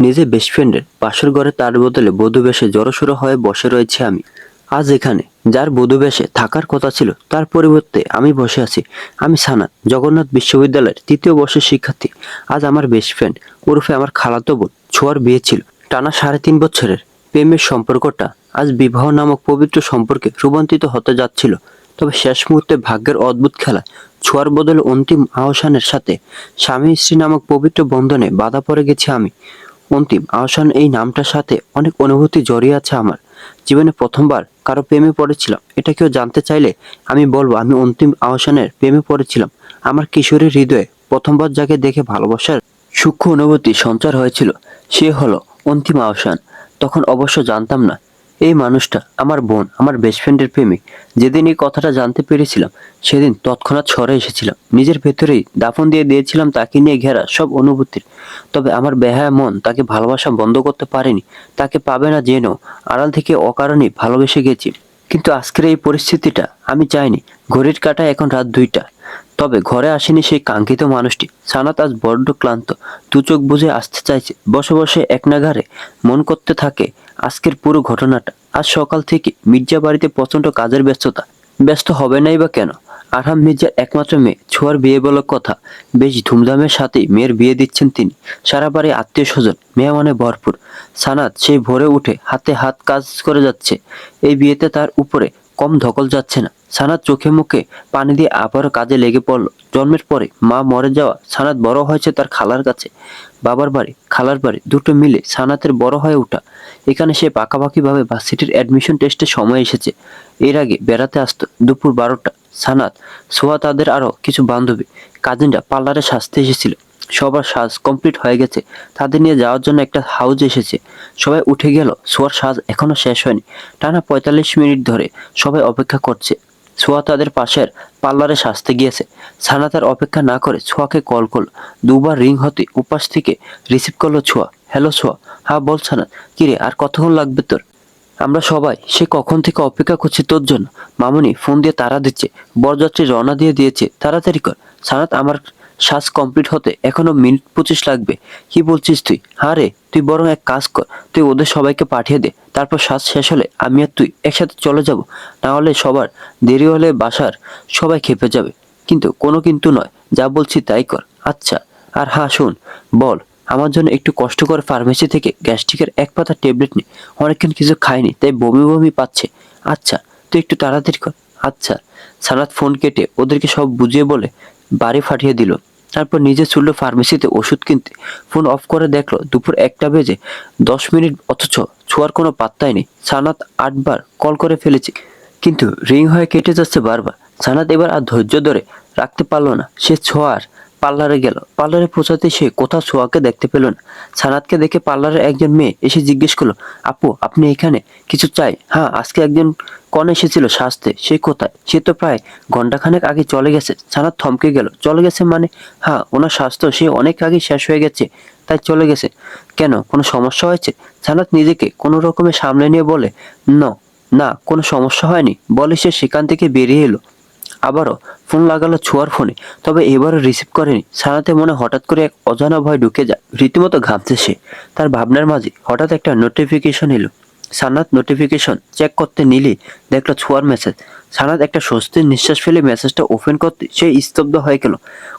নিজের বেস্ট ফ্রেন্ডের বাসর ঘরে তার বদলে বধূ বেশে জড়সড় হয়ে বসে রয়েছে আমি। আজ এখানে যার বধূ বেশে থাকার কথা ছিল তার পরিবর্তে আমি বসে আছি। আমি সানাত, জগন্নাথ বিশ্ববিদ্যালয়ের ৩য় বর্ষের শিক্ষার্থী। আজ আমার বেস্ট ফ্রেন্ড ওরফে আমার খালাতো বোন ছোঁয়ার বিয়ে ছিল। টানা ৩.৫ বছরের প্রেমের সম্পর্কটা আজ বিবাহ নামক পবিত্র সম্পর্কে রূপান্তরিত হতে যাচ্ছিল। তবে শেষ মুহূর্তে ভাগ্যের অদ্ভুত খেলা ছোঁয়ার বদলে অন্তিম আহসানের সাথে স্বামী স্ত্রী নামক পবিত্র বন্ধনে বাধা পড়ে গেছি আমি। অন্তিম আহসান এই নামটার সাথে অনেক অনুভূতি জড়িয়ে আছে আমার। জীবনে প্রথমবার কারো প্রেমে পড়েছিলাম, এটা কেউ জানতে চাইলে আমি বলবো আমি অন্তিম আহসানের প্রেমে পড়েছিলাম। আমার কিশোরীর হৃদয়ে প্রথমবার যাকে দেখে ভালোবাসার সূক্ষ্ম অনুভূতি সঞ্চার হয়েছিল সে হলো অন্তিম আহসান। তখন অবশ্য জানতাম না এই মানুষটা আমার বোন, আমার বেস্ট ফ্রেন্ডের প্রেমিক। যেদিন এই কথাটা জানতে পেরেছিলাম সেদিন তৎক্ষণাৎ সরে এসেছিলাম, নিজের ভেতরেই দাফন দিয়ে দিয়েছিলাম তাকে নিয়ে ঘেরা সব অনুভূতির। তবে আমার বেহায়া মন তাকে ভালোবাসা বন্ধ করতে পারেনি। তাকে পাবে না জেনেও আড়াল থেকে অকারণে ভালোবেসে গেছি। কিন্তু আজকের এই পরিস্থিতিটা আমি চাইনি। ঘড়ির কাঁটায় এখন রাত 2টা। তবে ঘরে আসেনি সেই কাঙ্ক্ষিত মানুষটি। সানাত আজ বড্ড ক্লান্ত, দু চোখ বুজে আসতে চাইছে। বসে বসে এক নাগাড়ে মন করতে থাকে আজকের পুরো ঘটনাটা। আজ সকাল থেকে মির্জা বাড়িতে প্রচন্ড কাজের ব্যস্ততা। ব্যস্ত হবে নাই বা কেন? আরহাম মির্জার একমাত্র মেয়ে ছোঁয়ার বিয়ে বলার কথা। বেশ ধুমধামের সাথেই মেয়ের বিয়ে দিচ্ছেন তিনি। সারা বাড়ি আত্মীয় স্বজন মেহমানে ভরপুর। সানাত সেই ভোরে উঠে হাতে হাত কাজ করে যাচ্ছে। এই বিয়েতে তার উপরে কম ধকল যাচ্ছে না। সানাত চোখে মুখে পানি দিয়ে আবারও কাজে লেগে পড়ল। জন্মের পরে মা মরে যাওয়া সানাত বড় হয়েছে তার খালার কাছে। বাবার বাড়ি খালার বাড়ি দুটো মিলে সানাতের বড় হয়ে ওঠা। এখানে সে পাকাপাকিভাবে ভার্সিটির অ্যাডমিশন টেস্টের সময় এসেছে। এর আগে বেড়াতে আসতো দুপুর 12টা। সানাত, সোয়া, তাদের আরও কিছু বান্ধবী কাজিনরা পার্লারে সাজতে এসেছিল। সবার সাজ কমপ্লিট হয়ে গেছে। তাদের নিয়ে যাওয়ার জন্য একটা হাউজ এসেছে। সবাই উঠে গেল, সোয়ার সাজ এখনো শেষ হয়নি। টানা ৪৫ মিনিট ধরে সবাই অপেক্ষা করছে। সোয়া তাদের পাশের পার্লারে সাজতে গিয়েছে। সানা তার অপেক্ষা না করে ছোঁয়াকে কল করলো। দুবার রিং হতে উপাস থেকে রিসিভ করলো ছোঁয়া। হ্যালো ছোঁয়া। হ্যাঁ বল সানা। কিরে, আর কতক্ষণ লাগবে তোর? আমরা সবাই সে কখন থেকে অপেক্ষা করছি তোর জন্য। মামুনি ফোন দিয়ে তাড়া দিচ্ছে, বরযাত্রী রওনা দিয়ে দিয়েছে, তাড়াতাড়ি কর। সানাত, আমার সাজ কমপ্লিট হতে এখনো মিনিট 25 লাগবে। কি বলছিস তুই? হ্যাঁ রে, তুই বরং এক কাজ কর, তুই ওদের সবাইকে পাঠিয়ে দে। তারপর সাজ শেষ হলে আমি আর তুই একসাথে চলে যাব। না হলে সবার দেরি হলে বাসার সবাই খেপে যাবে। কিন্তু কোনো কিন্তু নয়, যা বলছি তাই কর। আচ্ছা। আর হ্যাঁ শোন, বল আমার জন্য একটু কষ্ট করে ফার্মেসি থেকে গ্যাস্ট্রিকের এক পাতা ট্যাবলেট নে। অনেকক্ষণ কিছু খাইনি তাই বমি বমি পাচ্ছে। আচ্ছা, তুই একটু তাড়াতাড়ি কর। আচ্ছা। সানাত ফোন কেটে ওদেরকে সব বুঝিয়ে বলে বাড়ি পাঠিয়ে দিল। তারপর নিজে ছুটল ফার্মেসিতে ওষুধ কিনতে। ফোন অফ করে দেখলো দুপুর 1টা বেজে 10 মিনিট, অথচ ছোঁয়ার কোনো পাত্তাই নেই। সানাত 8বার কল করে ফেলেছে, কিন্তু রিং হয়ে কেটে যাচ্ছে বারবার। সানাত এবার আর ধৈর্য ধরে রাখতে পারলো না। সে ছোঁয়ার পার্লারে গেল। পার্লারে পৌঁছাতে সে কোথাও ছোঁয়াকে দেখতে পেল না। সানাতকে দেখে পার্লারের একজন মেয়ে এসে জিজ্ঞেস করলো, আপু আপনি এখানে কিছু চাই? হ্যাঁ, আজকে একজন কনে এসেছিল সাজতে, সে কোথায়? সে তো প্রায় ঘন্টাখানেক আগে চলে গেছে। সানাত থমকে গেল। চলে গেছে মানে? হ্যাঁ, ওনার স্বাস্থ্য সে অনেক আগে শেষ হয়ে গেছে, তাই চলে গেছে। কেন, কোনো সমস্যা হয়েছে? সানাত নিজেকে কোনো রকমে সামলে নিয়ে বলে, না কোনো সমস্যা হয়নি বলে সে সেখান থেকে বেরিয়ে এলো। আবারও ফোন লাগালো ছোঁয়ার ফোনে, তবে এবারও রিসিভ করেনি। সানাতের মনে হঠাৎ করে এক অজানা ভয় ঢুকে যায়। রীতিমতো ঘামছে সে। তার ভাবনার মাঝে হঠাৎ একটা নোটিফিকেশন এলো। সানাত নোটিফিকেশন চেক করতে নিলেই দেখলো ছোঁয়ার মেসেজ। সানাত একটা স্বস্তির নিঃশ্বাস ফেলে মেসেজটা ওপেন করতে সে স্তব্ধ হয়ে গেল।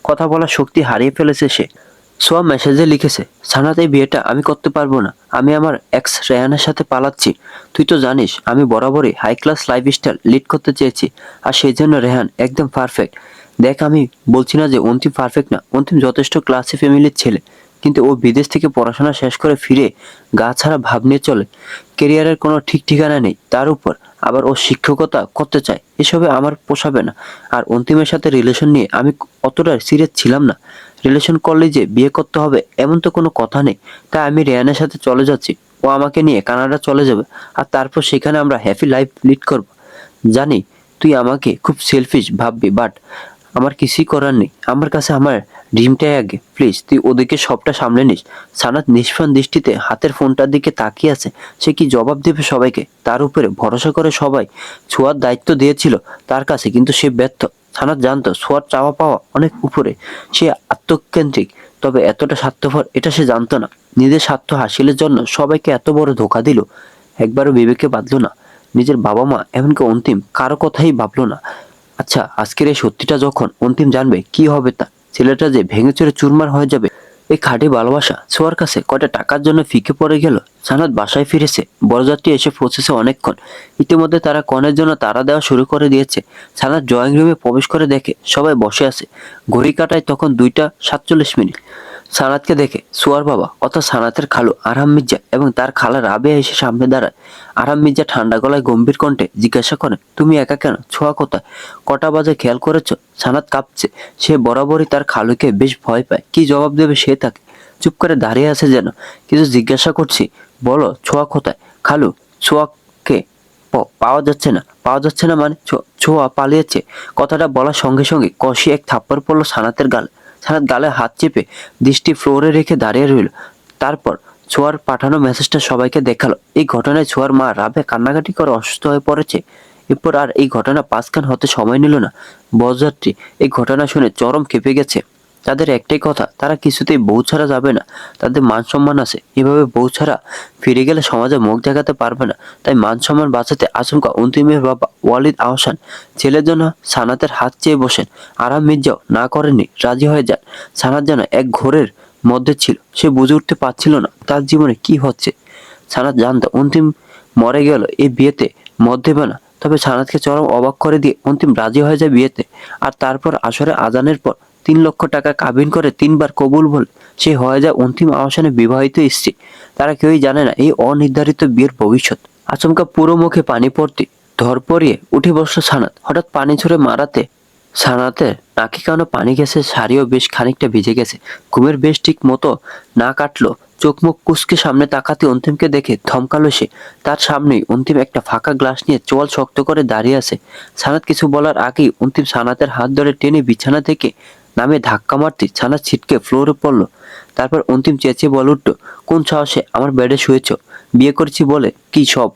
কথা বলার শক্তি হারিয়ে ফেলেছে সে। সোয়া মেসেজে লিখেছে, সানাত এই বিয়েটা আমি করতে পারবো না। আমি আমার এক্স রেহানের সাথে পালাচ্ছি। তুই তো জানিস আমি বরাবরই হাই ক্লাস লাইফস্টাইল লিড করতে চেয়েছি, আর সেই জন্য রেহান একদম পারফেক্ট। দেখ, আমি বলছি না যে অন্তিম পারফেক্ট না, অন্তিম যথেষ্ট ক্লাসি ফ্যামিলির ছেলে। কিন্তু ও বিদেশ থেকে পড়াশোনা শেষ করে ফিরে গা ছাড়া ভাব নিয়ে চলে। কেরিয়ারের কোনো ঠিক ঠিকানা নেই। তার উপর আবার ও শিক্ষকতা করতে চায়। এসবে আমার পোষাবে না। আর অন্তিমের সাথে রিলেশন নিয়ে আমি অতটা সিরিয়াস ছিলাম না। রিলেশন করলে যে বিয়ে করতে হবে এমন তো কোনো কথা নেই। তাই আমি রেহানের সাথে চলে যাচ্ছি। ও আমাকে নিয়ে কানাডা চলে যাবে, আর তারপর সেখানে আমরা হ্যাপি লাইফ লিড করব। জানি তুই আমাকে খুব সেলফিশ ভাববি, বাট আমার কিছুই করার নেই। আমার কাছে আমার ড্রিমটাই আগে। প্লিজ তুই ওদেরকে সবটা সামলে নিস। সানাত নিষ্প্রাণ দৃষ্টিতে হাতের ফোনটার দিকে তাকিয়ে আছে। সে কি জবাব দেবে সবাইকে? তার উপরে ভরসা করে সবাই ছোঁয়ার দায়িত্ব দিয়েছিল তার কাছে, কিন্তু সে ব্যর্থ। সানাত জানতো ছোঁয়ার চাওয়া পাওয়া অনেক উপরে। সে আত্মকেন্দ্রিক, তবে এতটা স্বার্থপর এটা সে জানতো না। নিজের স্বার্থ হাসিলের জন্য সবাইকে এত বড় ধোঁকা দিল, একবারও বিবেকে বাঁধলো না। নিজের বাবা মা এমনকি অন্তিম কারো কথাই ভাবলো না। আচ্ছা, আজকের এই সত্যিটা যখন অন্তিম জানবে কি হবে তা, ছেলেটা যে ভেঙে চুরে চুরমার হয়ে যাবে। এই খাঁটি ভালোবাসা ছোঁয়ার কাছে কয়টা টাকার জন্য ফিকে পড়ে গেল। সানাত বাসায় ফিরেছে, বরযাত্রী এসে পৌঁছেছে অনেকক্ষণ। ইতিমধ্যে তারা কনের জন্য তাড়া দেওয়া শুরু করে দিয়েছে। সানাত ড্রয়িং রুমে প্রবেশ করে দেখে সবাই বসে আছে। ঘড়ি কাটায় তখন 2টা 47 মিনিট। সানাতকে দেখে সোয়ার বাবা অর্থাৎ সানাতের খালু আরাম মির্জা এবং তার খালা রাবেয়া এসে সামনে দাঁড়ায়। আরাম মির্জা ঠান্ডা গলায় গম্ভীর কণ্ঠে জিজ্ঞাসা করেন, তুমি একা কেন? ছোঁয়া কোথায়? কটা বাজে খেয়াল করেছো? সানাত কাঁপছে। সে বরাবরই তার খালুকে বেশ ভয় পায়। কি জবাব দেবে সে তাকে? চুপ করে দাঁড়িয়ে আছে যেন। কিন্তু জিজ্ঞাসা করছি, বলো ছোঁয়া কোথায়? খালু, ছোঁয়াকে পাওয়া যাচ্ছে না। পাওয়া যাচ্ছে না মানে? ছোঁয়া পালিয়েছে। কথাটা বলার সঙ্গে সঙ্গে কষি এক থাপ্পড় পড়লো সানাতের গালে। সানাত গালে হাত চেপে দৃষ্টি ফ্লোরে রেখে দাঁড়িয়ে রইল। তারপর ছোঁয়ার পাঠানো মেসেজটা সবাইকে দেখালো। এই ঘটনায় ছোঁয়ার মা রাবেয়া কান্নাকাটি করে অসুস্থ হয়ে পড়েছে। এরপর আর এই ঘটনা পাঁচখান হতে সময় নিল না। বরযাত্রী এই ঘটনা শুনে চরম ক্ষেপে গেছে। তাদের একটাই কথা, তারা কিছুতেই বউ ছাড়া যাবে না। তাদের মান সম্মান আছে, এভাবে বউ ছাড়া ফিরে গেলে সমাজে মুখ দেখাতে পারবে না। তাই মান সম্মান বাঁচাতে আচমকা অন্তিমের বাবা ওয়ালিদ আহসান ছেলের জন্য সানাতের হাত চেয়ে বসেন। আরাম মির্জাও না করেননি, রাজি হয়ে যান। সানাত যেন এক ঘোরের মধ্যে ছিল। সে বুঝে উঠতে পারছিল না তার জীবনে কি হচ্ছে। সানাত জানতো অন্তিম মরে গেল এই বিয়েতে মত দেবে না। তবে সানাতকে চরম অবাক করে দিয়ে অন্তিম রাজি হয়ে যায় বিয়েতে। আর তারপর আসরে আজানের পর 3 লক্ষ টাকা কাবিন করে 3বার কবুল বলে সে হয়ে যায় অন্তিম আহসানে বিবাহিত স্ত্রী। তারা কেউই জানে না এই অনির্ধারিত বিয়ের ভবিষ্যৎ। আচমকা পুরো মুখে পানি পড়তে ধরপড়িয়ে উঠে বসলো সানাত। হঠাৎ পানি ছুঁড়ে মারাতে সানাতের নাকি কানো পানি গেছে, শাড়িও বেশ খানিকটা ভিজে গেছে। ঘুমের বেশ ঠিক মতো না কাটলো। চোখ মুখ কুঁচকে সামনে তাকাতে অন্তিমকে দেখে থমকালো সে। তার সামনেই অন্তিম একটা ফাঁকা গ্লাস নিয়ে চোয়াল শক্ত করে দাঁড়িয়ে আছে। সানাত কিছু বলার আগেই অন্তিম সানাতের হাত ধরে টেনে বিছানা থেকে নামে ধাক্কা মারতে ছানা ছিটকে ফ্লোরে পড়লো। তারপর অন্তিম চেঁচিয়ে বলে উঠল, কোন সাহসে আমার বেডে শুয়েছ? বিয়ে করেছি বলে কি সব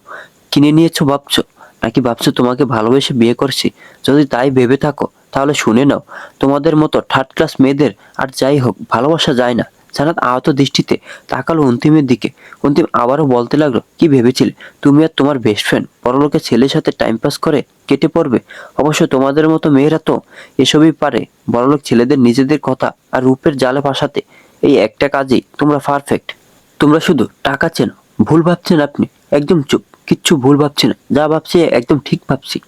কিনে নিয়েছো ভাবছো? নাকি ভাবছো তোমাকে ভালোবেসে বিয়ে করছি? যদি তাই ভেবে থাকো তাহলে শুনে নাও, তোমাদের মতো থার্ড ক্লাস মেয়েদের আর যাই হোক ভালোবাসা যায় না। জানাত আহত দৃষ্টিতে তাকালো অন্তিমের দিকে। অন্তিম আবারও বলতে লাগলো, কি ভেবেছিলে তুমি আর তোমার বেস্ট ফ্রেন্ড পরলোকে ছেলের সাথে টাইম পাস করে কেটে পড়বে? অবশ্য তোমাদের মতো মেয়েরা তো এসবই পারে, বড়লোক ছেলেদের নিজেদের কথা আর রূপের জালে ফাঁসাতে। এই একটা কাজেই তোমরা পারফেক্ট। তোমরা শুধু টাকা চেনো। ভুল ভাবছেন আপনি। একদম চুপ, কিচ্ছু ভুল ভাবছি না, যা ভাবছি একদম ঠিক ভাবছি।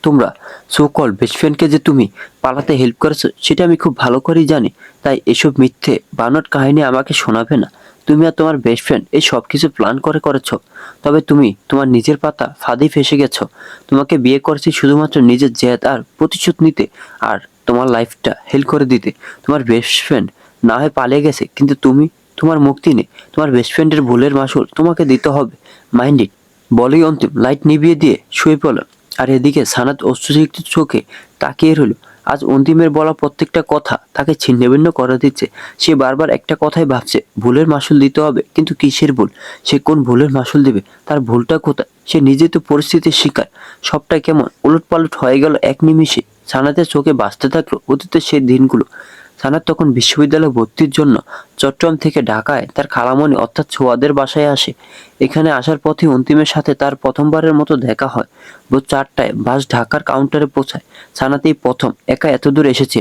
তোমরা সো কল বেস্ট ফ্রেন্ডকে যে তুমি পালাতে হেল্প করেছো সেটা আমি খুব ভালো করেই জানি। তাই এসব মিথ্যে বানোয়াট কাহিনী আমাকে শোনাবে না। তুমি আর তোমার বেস্ট ফ্রেন্ড এই সব কিছু প্ল্যান করে করেছো। তবে তুমি তোমার নিজের পাতা ফাঁদেই ফেসে গেছো। তোমাকে বিয়ে করেছি শুধুমাত্র নিজের জেদ আর প্রতিশোধ নিতে, আর তোমার লাইফটা হেল করে দিতে। তোমার বেস্ট ফ্রেন্ড না হয় পালিয়ে গেছে, কিন্তু তুমি, তোমার মুক্তি নেই। তোমার বেস্ট ফ্রেন্ডের ভুলের মাসুল তোমাকে দিতে হবে। Mind it. বলেই অন্তিম লাইট নিভিয়ে দিয়ে শুয়ে পড়ল। আর এদিকে সানাত অশ্রুসিক্ত চোখে তাকিয়ে রইল। আজ অন্তিমের বলা প্রত্যেকটা কথা তাকে ছিন্নভিন্ন করে দিচ্ছে। সে বারবার একটা কথাই ভাবছে, ভুলের মাসুল দিতে হবে, কিন্তু কিসের ভুল? সে কোন ভুলের মাসুল দেবে? তার ভুলটা কোথায়? সে নিজে তো পরিস্থিতির শিকার। সবটা কেমন উলটপালট হয়ে গেল এক নিমিষে। সানাতের চোখে বাঁচতে থাকলো অতীতের সেই দিনগুলো। সানাত তখন বিশ্ববিদ্যালয়ে ভর্তির জন্য চট্টগ্রাম থেকে ঢাকায় তার খালামণি অর্থাৎ ছোঁয়াদের বাসায় আসে। এখানে আসার পথে অন্তিমের সাথে তার প্রথমবারের মতো দেখা হয়। ভোর 4টায় বাস ঢাকার কাউন্টারে পৌঁছায়। সানাতেই প্রথম একা এত দূর এসেছে।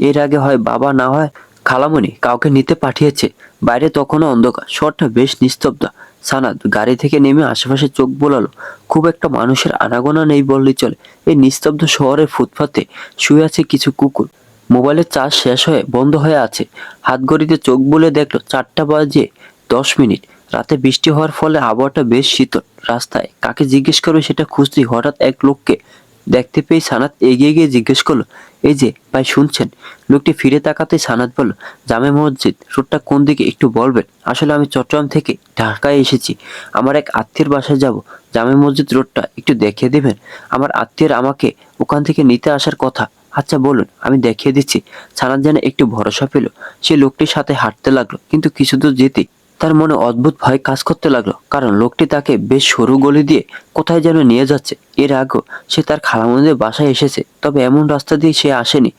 এর আগে হয় বাবা না হয় খালামণি কাউকে নিতে পাঠিয়েছে। বাইরে তখনও অন্ধকার, শহরটা বেশ নিস্তব্ধ। সানাত গাড়ি থেকে নেমে আশেপাশে চোখ বোলালো। খুব একটা মানুষের আনাগোনা নেই বললেই চলে। এই নিস্তব্ধ শহরের ফুটপাতে শুয়ে আছে কিছু কুকুর। মোবাইলের চার্জ শেষ হয়ে বন্ধ হয়ে আছে। হাত ঘড়িতে চোখ বুলে দেখলো 4টা বাজে 10 মিনিট। রাতে বৃষ্টি হওয়ার ফলে আবহাওয়াটা বেশ শীতল। রাস্তায় কাকে জিজ্ঞেস করবে সেটা খুঁজতে হঠাৎ এক লোককে দেখতে পেয়ে সানাত এগিয়ে গিয়ে জিজ্ঞেস করলো, এই যে ভাই শুনছেন? লোকটি ফিরে তাকাতে সানাত বলল, জামে মসজিদ রোডটা কোন দিকে একটু বলবেন? আসলে আমি চট্টগ্রাম থেকে ঢাকায় এসেছি, আমার এক আত্মীয়ের বাসায় যাব। জামে মসজিদ রোডটা একটু দেখিয়ে দেবেন? আমার আত্মীয়ের আমাকে ওখান থেকে নিতে আসার কথা। আচ্ছা বলুন, আমি দেখিয়ে দিচ্ছি। সানাত যেন একটু ভরসা পেল। সে লোকটির সাথে হাঁটতে লাগলো, কিন্তু কিছু দূর যেতে তার মনে অদ্ভুত ভয় কাজ করতে লাগলো, কারণ লোকটি তাকে বেশ সরু গলি দিয়ে কোথায় যেন নিয়ে যাচ্ছে। এর আগেও সে তার খালামণিদের বাসায় এসেছে, তবে এমন রাস্তা দিয়ে সে আসেনি।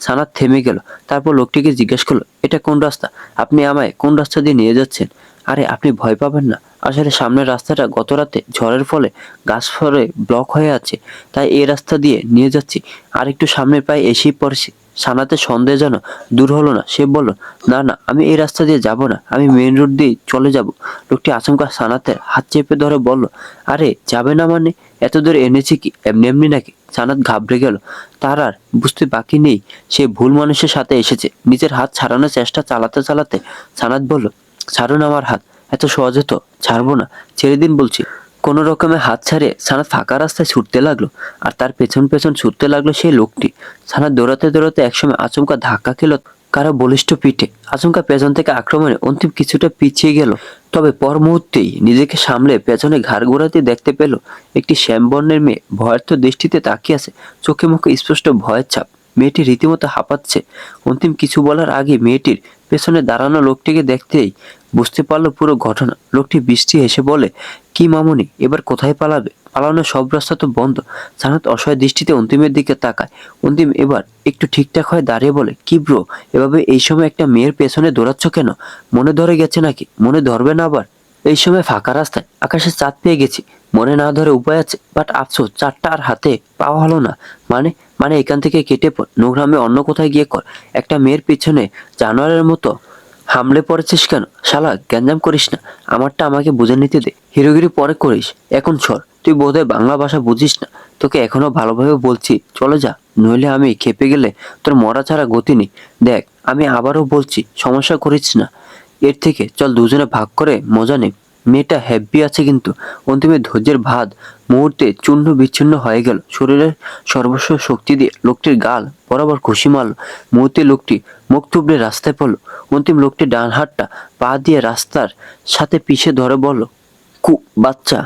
সানাত থেমে গেল, তারপর লোকটিকে জিজ্ঞেস করলো, এটা কোন রাস্তা? আপনি আমায় কোন রাস্তা দিয়ে নিয়ে যাচ্ছেন? আরে আপনি ভয় পাবেন না, আসলে সামনের রাস্তাটা গত রাতে ঝড়ের ফলে গাছ ফলে ব্লক হয়ে আছে, তাই এই রাস্তা দিয়ে নিয়ে যাচ্ছি। আর একটু সামনের প্রায় এসেই পড়ছি। সানাতের সন্দেহ যেন দূর হলো না, সে বলল, না না, আমি এই রাস্তা দিয়ে যাব না, আমি মেইন রোড দিয়ে চলে যাব। লোকটি আচমকা সানাতের হাত চেপে ধরে বলল, আরে যাবে না মানে? এত দূরে এনেছি কি এমনি এমনি নাকি? সানাত ঘাবড়ে গেল। তার আর বুঝতে বাকি নেই সে ভুল মানুষের সাথে এসেছে। নিজের হাত ছাড়ানোর চেষ্টা চালাতে চালাতে সানাত বলল, ছাড়ুন আমার হাত, এত সহজে তো ছাড়বো না, ছেড়ে দিন বলছি। কোনো রকমে হাত ছাড়িয়ে সানাত ফাঁকা রাস্তায় ছুটতে লাগলো, আর তার পেছন পেছন ছুটতে লাগলো সেই লোকটি। সানাত দৌড়াতে দৌড়াতে একসময় আচমকা ধাক্কা খেল কারো বলিষ্ঠ পিঠে। আচমকা পেছন থেকে আক্রমণে অন্তিম কিছুটা পিছিয়ে গেল, তবে পর মুহূর্তেই নিজেকে সামলে পেছনে ঘাড় ঘোরাতে দেখতে পেল একটি শ্যামবর্ণের মেয়ে ভয়ার্থ দৃষ্টিতে তাকিয়ে আছে, চোখে মুখে স্পষ্ট ভয়ের ছাপ। মেয়েটি রীতিমতো হাঁপাচ্ছে। অন্তিম কিছু বলার আগে মেয়েটির পেছনে দাঁড়ানো লোকটিকে দেখতেই বুঝতে পারলো পুরো ঘটনা। লোকটি বৃষ্টি হেসে বলে, কি মামুনি, এবার কোথায় পালাবে? পালানোর সব রাস্তা তো বন্ধ। সানাত অসহায় দৃষ্টিতে অন্তিমের দিকে তাকায়। অন্তিম এবার একটু ঠিকঠাক হয়ে দাঁড়িয়ে বলে, কি ব্রো, এভাবে এই সময় একটা মেয়ের পেছনে দৌড়াচ্ছ কেন? মনে ধরে গেছে নাকি? মনে ধরবে না আবার? এই সময় ফাঁকা রাস্তায় আকাশে চাঁদ পেয়ে গেছি, মনে না ধরে উপায় আছে, বাট আফসোস চাঁদটা আর হাতে পাওয়া হলো না। মানে মানে এখান থেকে কেটে পড়, নোংরামে অন্য কোথায় গিয়ে কর। একটা মেয়ের পিছনে জানোয়ারের মতো হামলে পড়েছিস কেন? শালা গ্যাঞ্জাম করিস না, আমারটা আমাকে বুঝে নিতে দে। হিরোগিরি পরে করিস, এখন সর। তুই বোধহয় বাংলা ভাষা বুঝিস না, তোকে এখনো ভালোভাবে বলছি, চলে যা, নইলে আমি খেপে গেলে তোর মরা ছাড়া গতি নেই। দেখ, আমি আবারও বলছি, সমস্যা করিস না। এর থেকে চল দুজনে ভাগ করে মজা নে। মেয়েটা হ্যাপি আছে কিন্তু। অন্তিমে ধৈর্যের ভাত মুহূর্তে চূর্ণ বিচ্ছিন্ন হয়ে গেল। শরীরের সর্বস্ব শক্তি দিয়ে লোকটির গাল বরাবর ঘুষি মারল। মুহূর্তে লোকটি মুখ থুবড়ে রাস্তায় পড়ল। অন্তিম লোকটি ডান হাতটা পা দিয়ে রাস্তার সাথে পিষে ধরে বলল, কু বাচ্চা,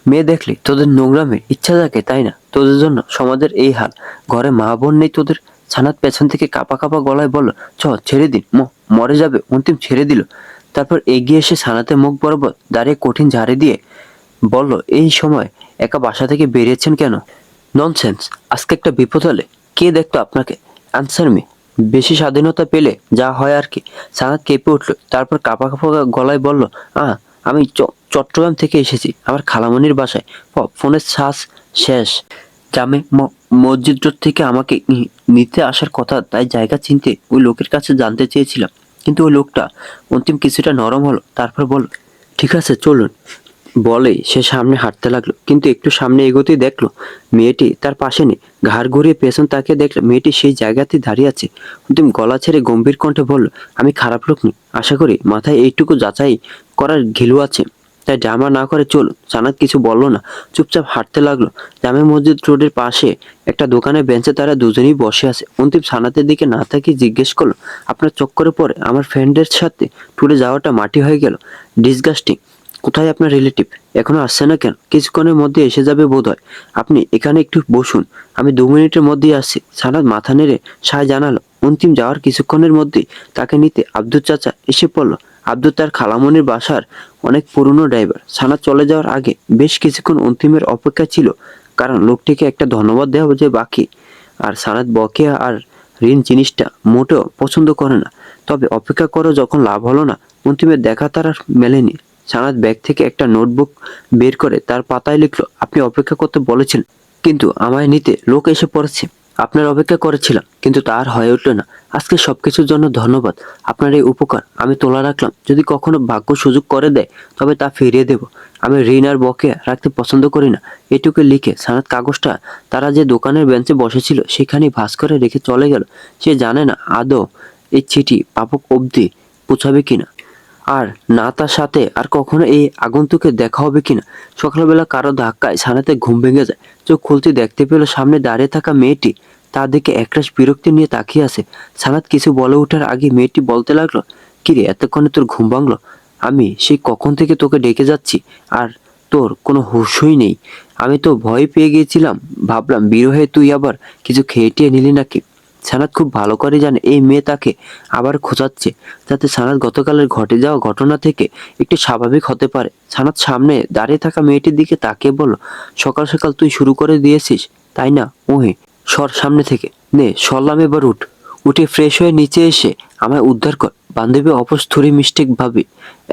মেয়ে দেখলে তোদের নোংরামের ইচ্ছা থাকে তাই না? তোদের জন্য সমাজের এই হাল, ঘরে মা বোন নেই তোদের? ছানাত পেছন থেকে কাঁপা কাঁপা গলায় বলল, ছেড়ে দিন, মরে যাবে। অন্তিম ছেড়ে দিল, তারপর এগিয়ে এসে ছানাতের মুখ বরাবর দাঁড়িয়ে কঠিন ঝাড়ি দিয়ে বলল, এই সময় একা বাসা থেকে বেরিয়েছেন কেন? ননসেন্স, আজকে একটা বিপদ হলে কে দেখতো আপনাকে? Answer me. বেশি স্বাধীনতা পেলে যা হয় আর কি। সানাত কেঁপে উঠল, তারপর কাঁপা কাঁপা গলায় বলল, আমি চট্টগ্রাম থেকে এসেছি, আমার খালামণির বাসায়। ফোনের শ্বাস শেষ। জামে মসজিদ রোড থেকে আমাকে নিতে আসার কথা, তাই জায়গা চিনতে ওই লোকের কাছে জানতে চেয়েছিলাম, কিন্তু ওই লোকটা অন্তিম কিছুটা নরম হলো, তারপর বলল, ঠিক আছে চলুন। বলেই সে সামনে হাঁটতে লাগলো, কিন্তু একটু সামনে এগোতেই দেখলো মেয়েটি তার পাশে নেই। ঘাড় ঘুরিয়ে পেছন তাকিয়ে দেখলো মেয়েটি সেই জায়গাতেই দাঁড়িয়ে আছে। অন্তিম গলা ছেড়ে গম্ভীর কণ্ঠে বলল, আমি খারাপ লোক নই, আশা করি মাথায় এইটুকু যাচাই করার ঘিলু আছে, তাই ড্রামা না করে চলুন। জানাত কিছু বলল না, চুপচাপ হাঁটতে লাগলো। জামে মসজিদ রোডের পাশে একটা দোকানের বেঞ্চে তারা দুজনেই বসে আছে। অন্তিম সানাতের দিকে না তাকিয়ে জিজ্ঞেস করলো, আপনার চক্করে পরে আমার ফ্রেন্ডের সাথে ট্যুরে যাওয়াটা মাটি হয়ে গেল। ডিসগাস্টিং। কোথায় আপনার রিলেটিভ? এখনো আসছে না কেন? কিছুক্ষণের মধ্যে এসে যাবে বোধহয়। আপনি এখানে একটু বসুন, আমি 2 মিনিটের মধ্যেই আসছি। সানাত মাথা নেড়ে সায় জানালো। অন্তিম যাওয়ার কিছুক্ষণের মধ্যেই তাকে নিতে আব্দুর চাচা এসে পড়ল। আব্দুর তার খালামণির বাসার অনেক পুরনো ড্রাইভার। সানাত চলে যাওয়ার আগে বেশ কিছুক্ষণ অন্তিমের অপেক্ষা ছিল, কারণ লোকটিকে একটা ধন্যবাদ দেওয়া যে বাকি। আর সানাত বকেয়া আর ঋণ জিনিসটা মোটেও পছন্দ করে না। তবে অপেক্ষা করে যখন লাভ হলো না, অন্তিমের দেখা তার আর মেলেনি। সানাত ব্যাগ থেকে একটা নোটবুক বের করে তার পাতায় লিখলো, আপনি অপেক্ষা করতে বলেছিলেন, কিন্তু আমায় নিতে লোক এসে পড়েছে। আপনার অপেক্ষা করেছিলাম, কিন্তু তা আর হয়ে উঠল না। আজকে সবকিছুর জন্য ধন্যবাদ। আপনার এই উপকার আমি তোলা রাখলাম। যদি কখনো ভাগ্য সুযোগ করে দেয়, তবে তা ফিরিয়ে দেব। আমি ঋণ আর বকেয়া রাখতে পছন্দ করি না। এটুকু লিখে সানাত কাগজটা তারা যে দোকানের বেঞ্চে বসেছিল সেখানেই ভাঁজ করে রেখে চলে গেল। সে জানে না আদৌ এই চিঠি পাপক অবধি পৌঁছাবে কিনা, আর না তার সাথে আর কখনো এই আগন্তুকের দেখা হবে কিনা। সকালবেলা কারো ধাক্কায় সানাতে ঘুম ভেঙে যায়। চোখ খুলতে দেখতে পেল সামনে দাঁড়িয়ে থাকা মেয়েটি তার দিকে একরাশ বিরক্তি নিয়ে তাকিয়ে আছে। সানাত কিছু বলে ওঠার আগে মেয়েটি বলতে লাগলো, কিরে, এতক্ষণে তোর ঘুম ভাঙলো? আমি সেই কখন থেকে তোকে ডেকে যাচ্ছি, আর তোর কোনো হুঁশই নেই। আমি তো ভয় পেয়ে গিয়েছিলাম, ভাবলাম বিরহে তুই আবার কিছু খেয়ে টেয়ে নিলি নাকি। সানাত খুব ভালো করে জানে এই মেয়ে তাকে আবার খোঁচাচ্ছে, যাতে সানাত গতকালের ঘটে যাওয়া ঘটনা থেকে একটু স্বাভাবিক হতে পারে। সানাত সামনে দাঁড়িয়ে থাকা মেয়েটির দিকে তাকিয়ে বলল, সকাল সকাল তুই শুরু করে দিয়েছিস তাই না? ওহে, সর সামনে থেকে, নে সরলাম, এবার উঠ। উঠে ফ্রেশ হয়ে নিচে এসে আমায় উদ্ধার কর। বান্ধবী অপস্থুরি মিস্টেক ভাবি,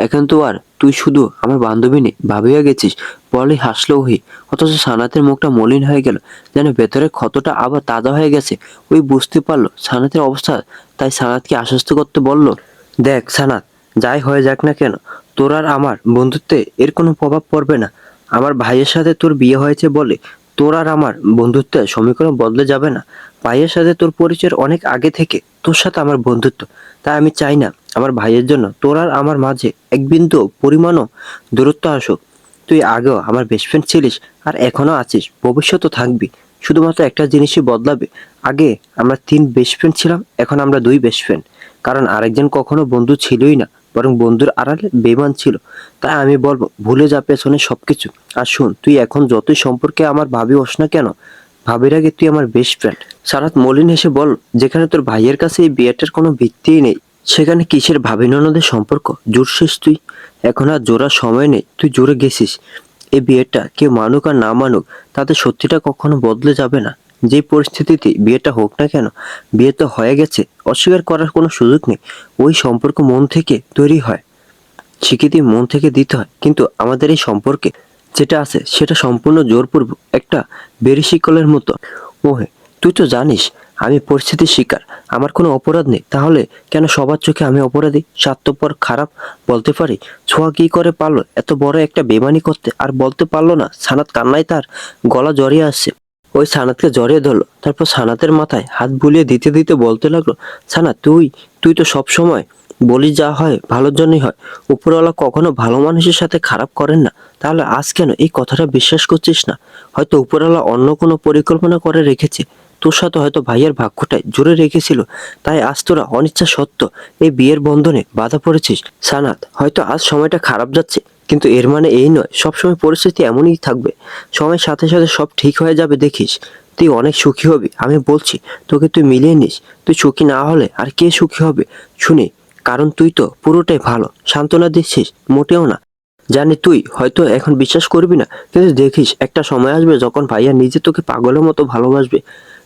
এখন তো আর তুই শুধু আমার বান্ধবী নেই, ভাবিয়া গেছিস। বলে হাসলো ওহি। অথচ সানাতের মুখটা মলিন হয়ে গেল, যেন ভেতরের ক্ষতটা আবার তাজা হয়ে গেছে। ওই বুঝতে পারলো সানাতের অবস্থা, তাই সানাতকে আশ্বস্ত করতে বলল, দেখ সানাত, যাই হয়ে যাক না কেন, তোর আর আমার বন্ধুত্বে এর কোনো প্রভাব পড়বে না। আমার ভাইয়ের সাথে তোর বিয়ে হয়েছে বলে তোর আর আমার বন্ধুত্বের সমীকরণ বদলে যাবে না। ভাইয়ের সাথে তোর পরিচয়ের অনেক আগে থেকে তোর সাথে আমার বন্ধুত্ব, তাই আমি চাই না আমার ভাইয়ের জন্য তোর আর আমার মাঝে এক বিন্দু পরিমাণও দূরত্ব আসুক। তুই আগেও আমার বেস্ট ফ্রেন্ড ছিলিস, আর এখনো আছিস, ভবিষ্যতও থাকবি। শুধুমাত্র একটা জিনিসই বদলাবে, আগে আমরা 3 বেস্ট ফ্রেন্ড ছিলাম, এখন আমরা 2 বেস্ট ফ্রেন্ড। কারণ আরেকজন কখনো বন্ধু ছিলই না, বরং বন্ধুর আড়ালে বেঈমান ছিল। তাই আমি বলবো, ভুলে যা পেছনে সবকিছু। আর শোন, তুই এখন যতই সম্পর্কে আমার ভাবি হোস না কেন, ভাবির আগে তুই আমার বেস্ট ফ্রেন্ড। সারাত মলিন হেসে বল, যেখানে তোর ভাইয়ের কাছে এই বিয়েটার কোনো ভিত্তিই নেই, সেখানে কিসের ভাবি ননদের সম্পর্ক জুড়ছিস তুই? এখন আর জোড়ার সময় নেই, তুই জোরে গেছিস। এই বিয়েটা কেউ মানুক আর না মানুক, তাতে সত্যিটা কখনো বদলে যাবে না। যে পরিস্থিতিতে বিয়েটা হোক না কেন, বিয়ে তো হয়ে গেছে, অস্বীকার করার কোনো সুযোগ নেই। ওই সম্পর্ক মন থেকে তৈরি হয়, স্বীকৃতি মন থেকে দিতে হয়। কিন্তু আমাদের এই সম্পর্কে যেটা আছে সেটা সম্পূর্ণ জোরপূর্বক, একটা বেরিশিকলের মতো। ওহে, তুই তো জানিস আমি পরিস্থিতির শিকার, আমার কোনো অপরাধ নেই। তাহলে কেন সবার চোখে আমি অপরাধী, স্বার্থপর, খারাপ বলতে পারি? ছোঁয়া কি করে পারলো এত বড় একটা বেমানি করতে, আর বলতে পারলো না? সানাত কান্নায় তার গলা জড়িয়ে আসছে। ওই সানাতকে জড়িয়ে ধরলো, তারপর সানাতের মাথায় হাত বুলিয়ে দিতে দিতে বলতে লাগলো, সানাত, তুই তুই তো সব সময় বলি যা হয় ভালোর জন্যই হয়। উপরওয়ালা কখনো ভালো মানুষের সাথে খারাপ করেন না। তাহলে আজ কেন এই কথাটা বিশ্বাস করছিস না? হয়তো উপরওয়ালা অন্য কোনো পরিকল্পনা করে রেখেছে, তোর সাথে হয়তো ভাইয়ের ভাগ্যটাই জুড়ে রেখেছিল। তাই আজ তোরা অনিচ্ছা সত্ত্বেও এই বিয়ের বন্ধনে বাধা পড়েছিস। সানাত, হয়তো আজ সময়টা খারাপ যাচ্ছে, কিন্তু এর মানে এই নয় সবসময় পরিস্থিতি এমনই থাকবে। সময়ের সাথে সাথে সব ঠিক হয়ে যাবে, দেখিস। তুই অনেক সুখী হবি, আমি বলছি তোকে, তুই মিলিয়ে নিস। তুই সুখী না হলে আর কে সুখী হবে শুনে? কারণ তুই তো পুরোটাই ভালো, সান্ত্বনা দিচ্ছিস মোটেও না। জানি তুই হয়তো এখন বিশ্বাস করবি না, কিন্তু দেখিস একটা সময় আসবে যখন ভাইয়া নিজে তোকে পাগলের মতো ভালোবাসবে।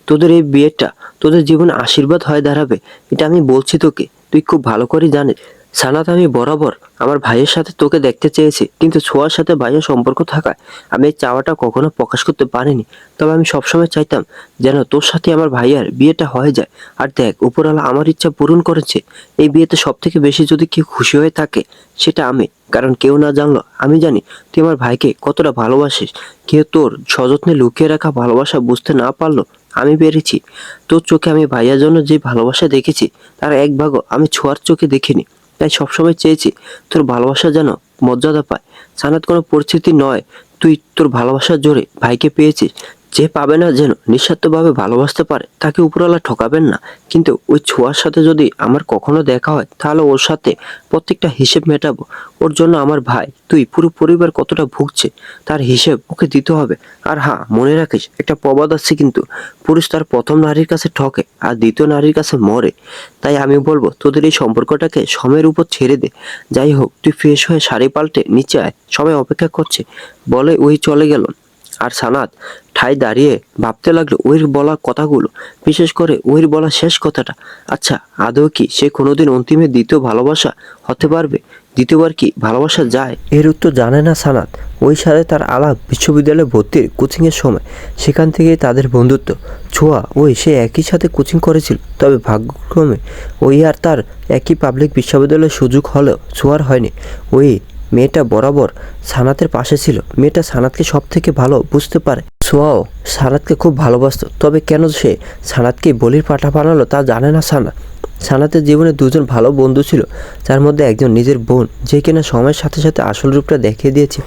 তোদের এই বিয়েটা তোদের জীবনে আশীর্বাদ হয়ে দাঁড়াবে, এটা আমি বলছি তোকে, তুই খুব ভালো করে জানিস। সানাত, আমি বরাবর আমার ভাইয়ের সাথে তোকে দেখতে চেয়েছি, কিন্তু ছোঁয়ার সাথে ভাইয়ের সম্পর্ক থাকায় আমি এই চাওয়াটা কখনো প্রকাশ করতে পারিনি। তবে আমি সবসময় চাইতাম যেন তোর সাথে আমার ভাইয়ার বিয়েটা হয়ে যায়। আর দেখ, উপরওয়ালা আমার ইচ্ছা পূরণ করেছে। এই বিয়েতে সব থেকে বেশি যদি কেউ খুশি হয়ে থাকে সেটা আমি, কারণ কেউ না জানলো আমি জানি তুই আমার ভাইকে কতটা ভালোবাসিস। কেউ তোর সযত্নে লুকিয়ে রাখা ভালোবাসা বুঝতে না পারলো, আমি পেরেছি। তোর চোখে আমি ভাইয়ার জন্য যে ভালোবাসা দেখেছি, তার এক ভাগও আমি ছোঁয়ার চোখে দেখিনি। তাই সবসময় চেয়েছি তোর ভালোবাসা যেন মর্যাদা পায়। সানাত, কোনো পরিস্থিতি নয়, তুই তোর ভালোবাসার জোরে ভাইকে পেয়েছিস। যে পাবে না যেন নিঃস্বার্থভাবে ভালোবাসতে পারে, তাকে উপরওয়ালা ঠকাবেন না। কিন্তু ওই ছোঁয়ার সাথে যদি আমার কখনো দেখা হয়, তাহলে ওর সাথে প্রত্যেকটা হিসেব মেটাবো। ওর জন্য আমার ভাই, তুই, পুরো পরিবার কতটা ভুগছে, তার হিসেব ওকে দিতে হবে। আর হ্যাঁ, মনে রাখিস একটা প্রবাদ আছে কিন্তু, পুরুষ তার প্রথম নারীর কাছে ঠকে আর দ্বিতীয় নারীর কাছে মরে। তাই আমি বলবো তোদের এই সম্পর্কটাকে সময়ের উপর ছেড়ে দে। যাই হোক, তুই ফ্রেশ হয়ে শাড়ি পাল্টে নিচে আয়, সবাই অপেক্ষা করছে। বলে ওই চলে গেল। আর সানাত ঠায় দাঁড়িয়ে ভাবতে লাগলো ওর বলা কথাগুলো, বিশেষ করে ওর বলা শেষ কথাটা। আচ্ছা, আদৌ কি সে কোনোদিন অন্তিমে দ্বিতীয় ভালোবাসা হতে পারবে? দ্বিতীয়বার কি ভালোবাসা যায়? এর উত্তর জানে না সানাত। ওই সাথে তার আলাপ বিশ্ববিদ্যালয়ে ভর্তির কোচিংয়ের সময়, সেখান থেকেই তাদের বন্ধুত্ব। ছোঁয়া ওই সে একই সাথে কোচিং করেছিল, তবে ভাগ্যক্রমে ওই আর তার একই পাবলিক বিশ্ববিদ্যালয়ের সুযোগ হলেও ছোঁয়ার হয়নি। ওই মেয়েটা বরাবর সানাতের পাশে ছিল। মেয়েটা সানাতকে সব থেকে ভালো বুঝতে পারে। ছোঁয়াও সানাতকে খুব ভালোবাসতো, তবে কেন সে সানাতকে বলির পাঠা বানালো তা জানে না সানা। সানাতের জীবনে দুজন ভালো বন্ধু ছিল, যার মধ্যে একজন নিজের বোন, যে কিনা সময়ের সাথে সাথে আসল রূপটা দেখিয়ে দিয়েছে।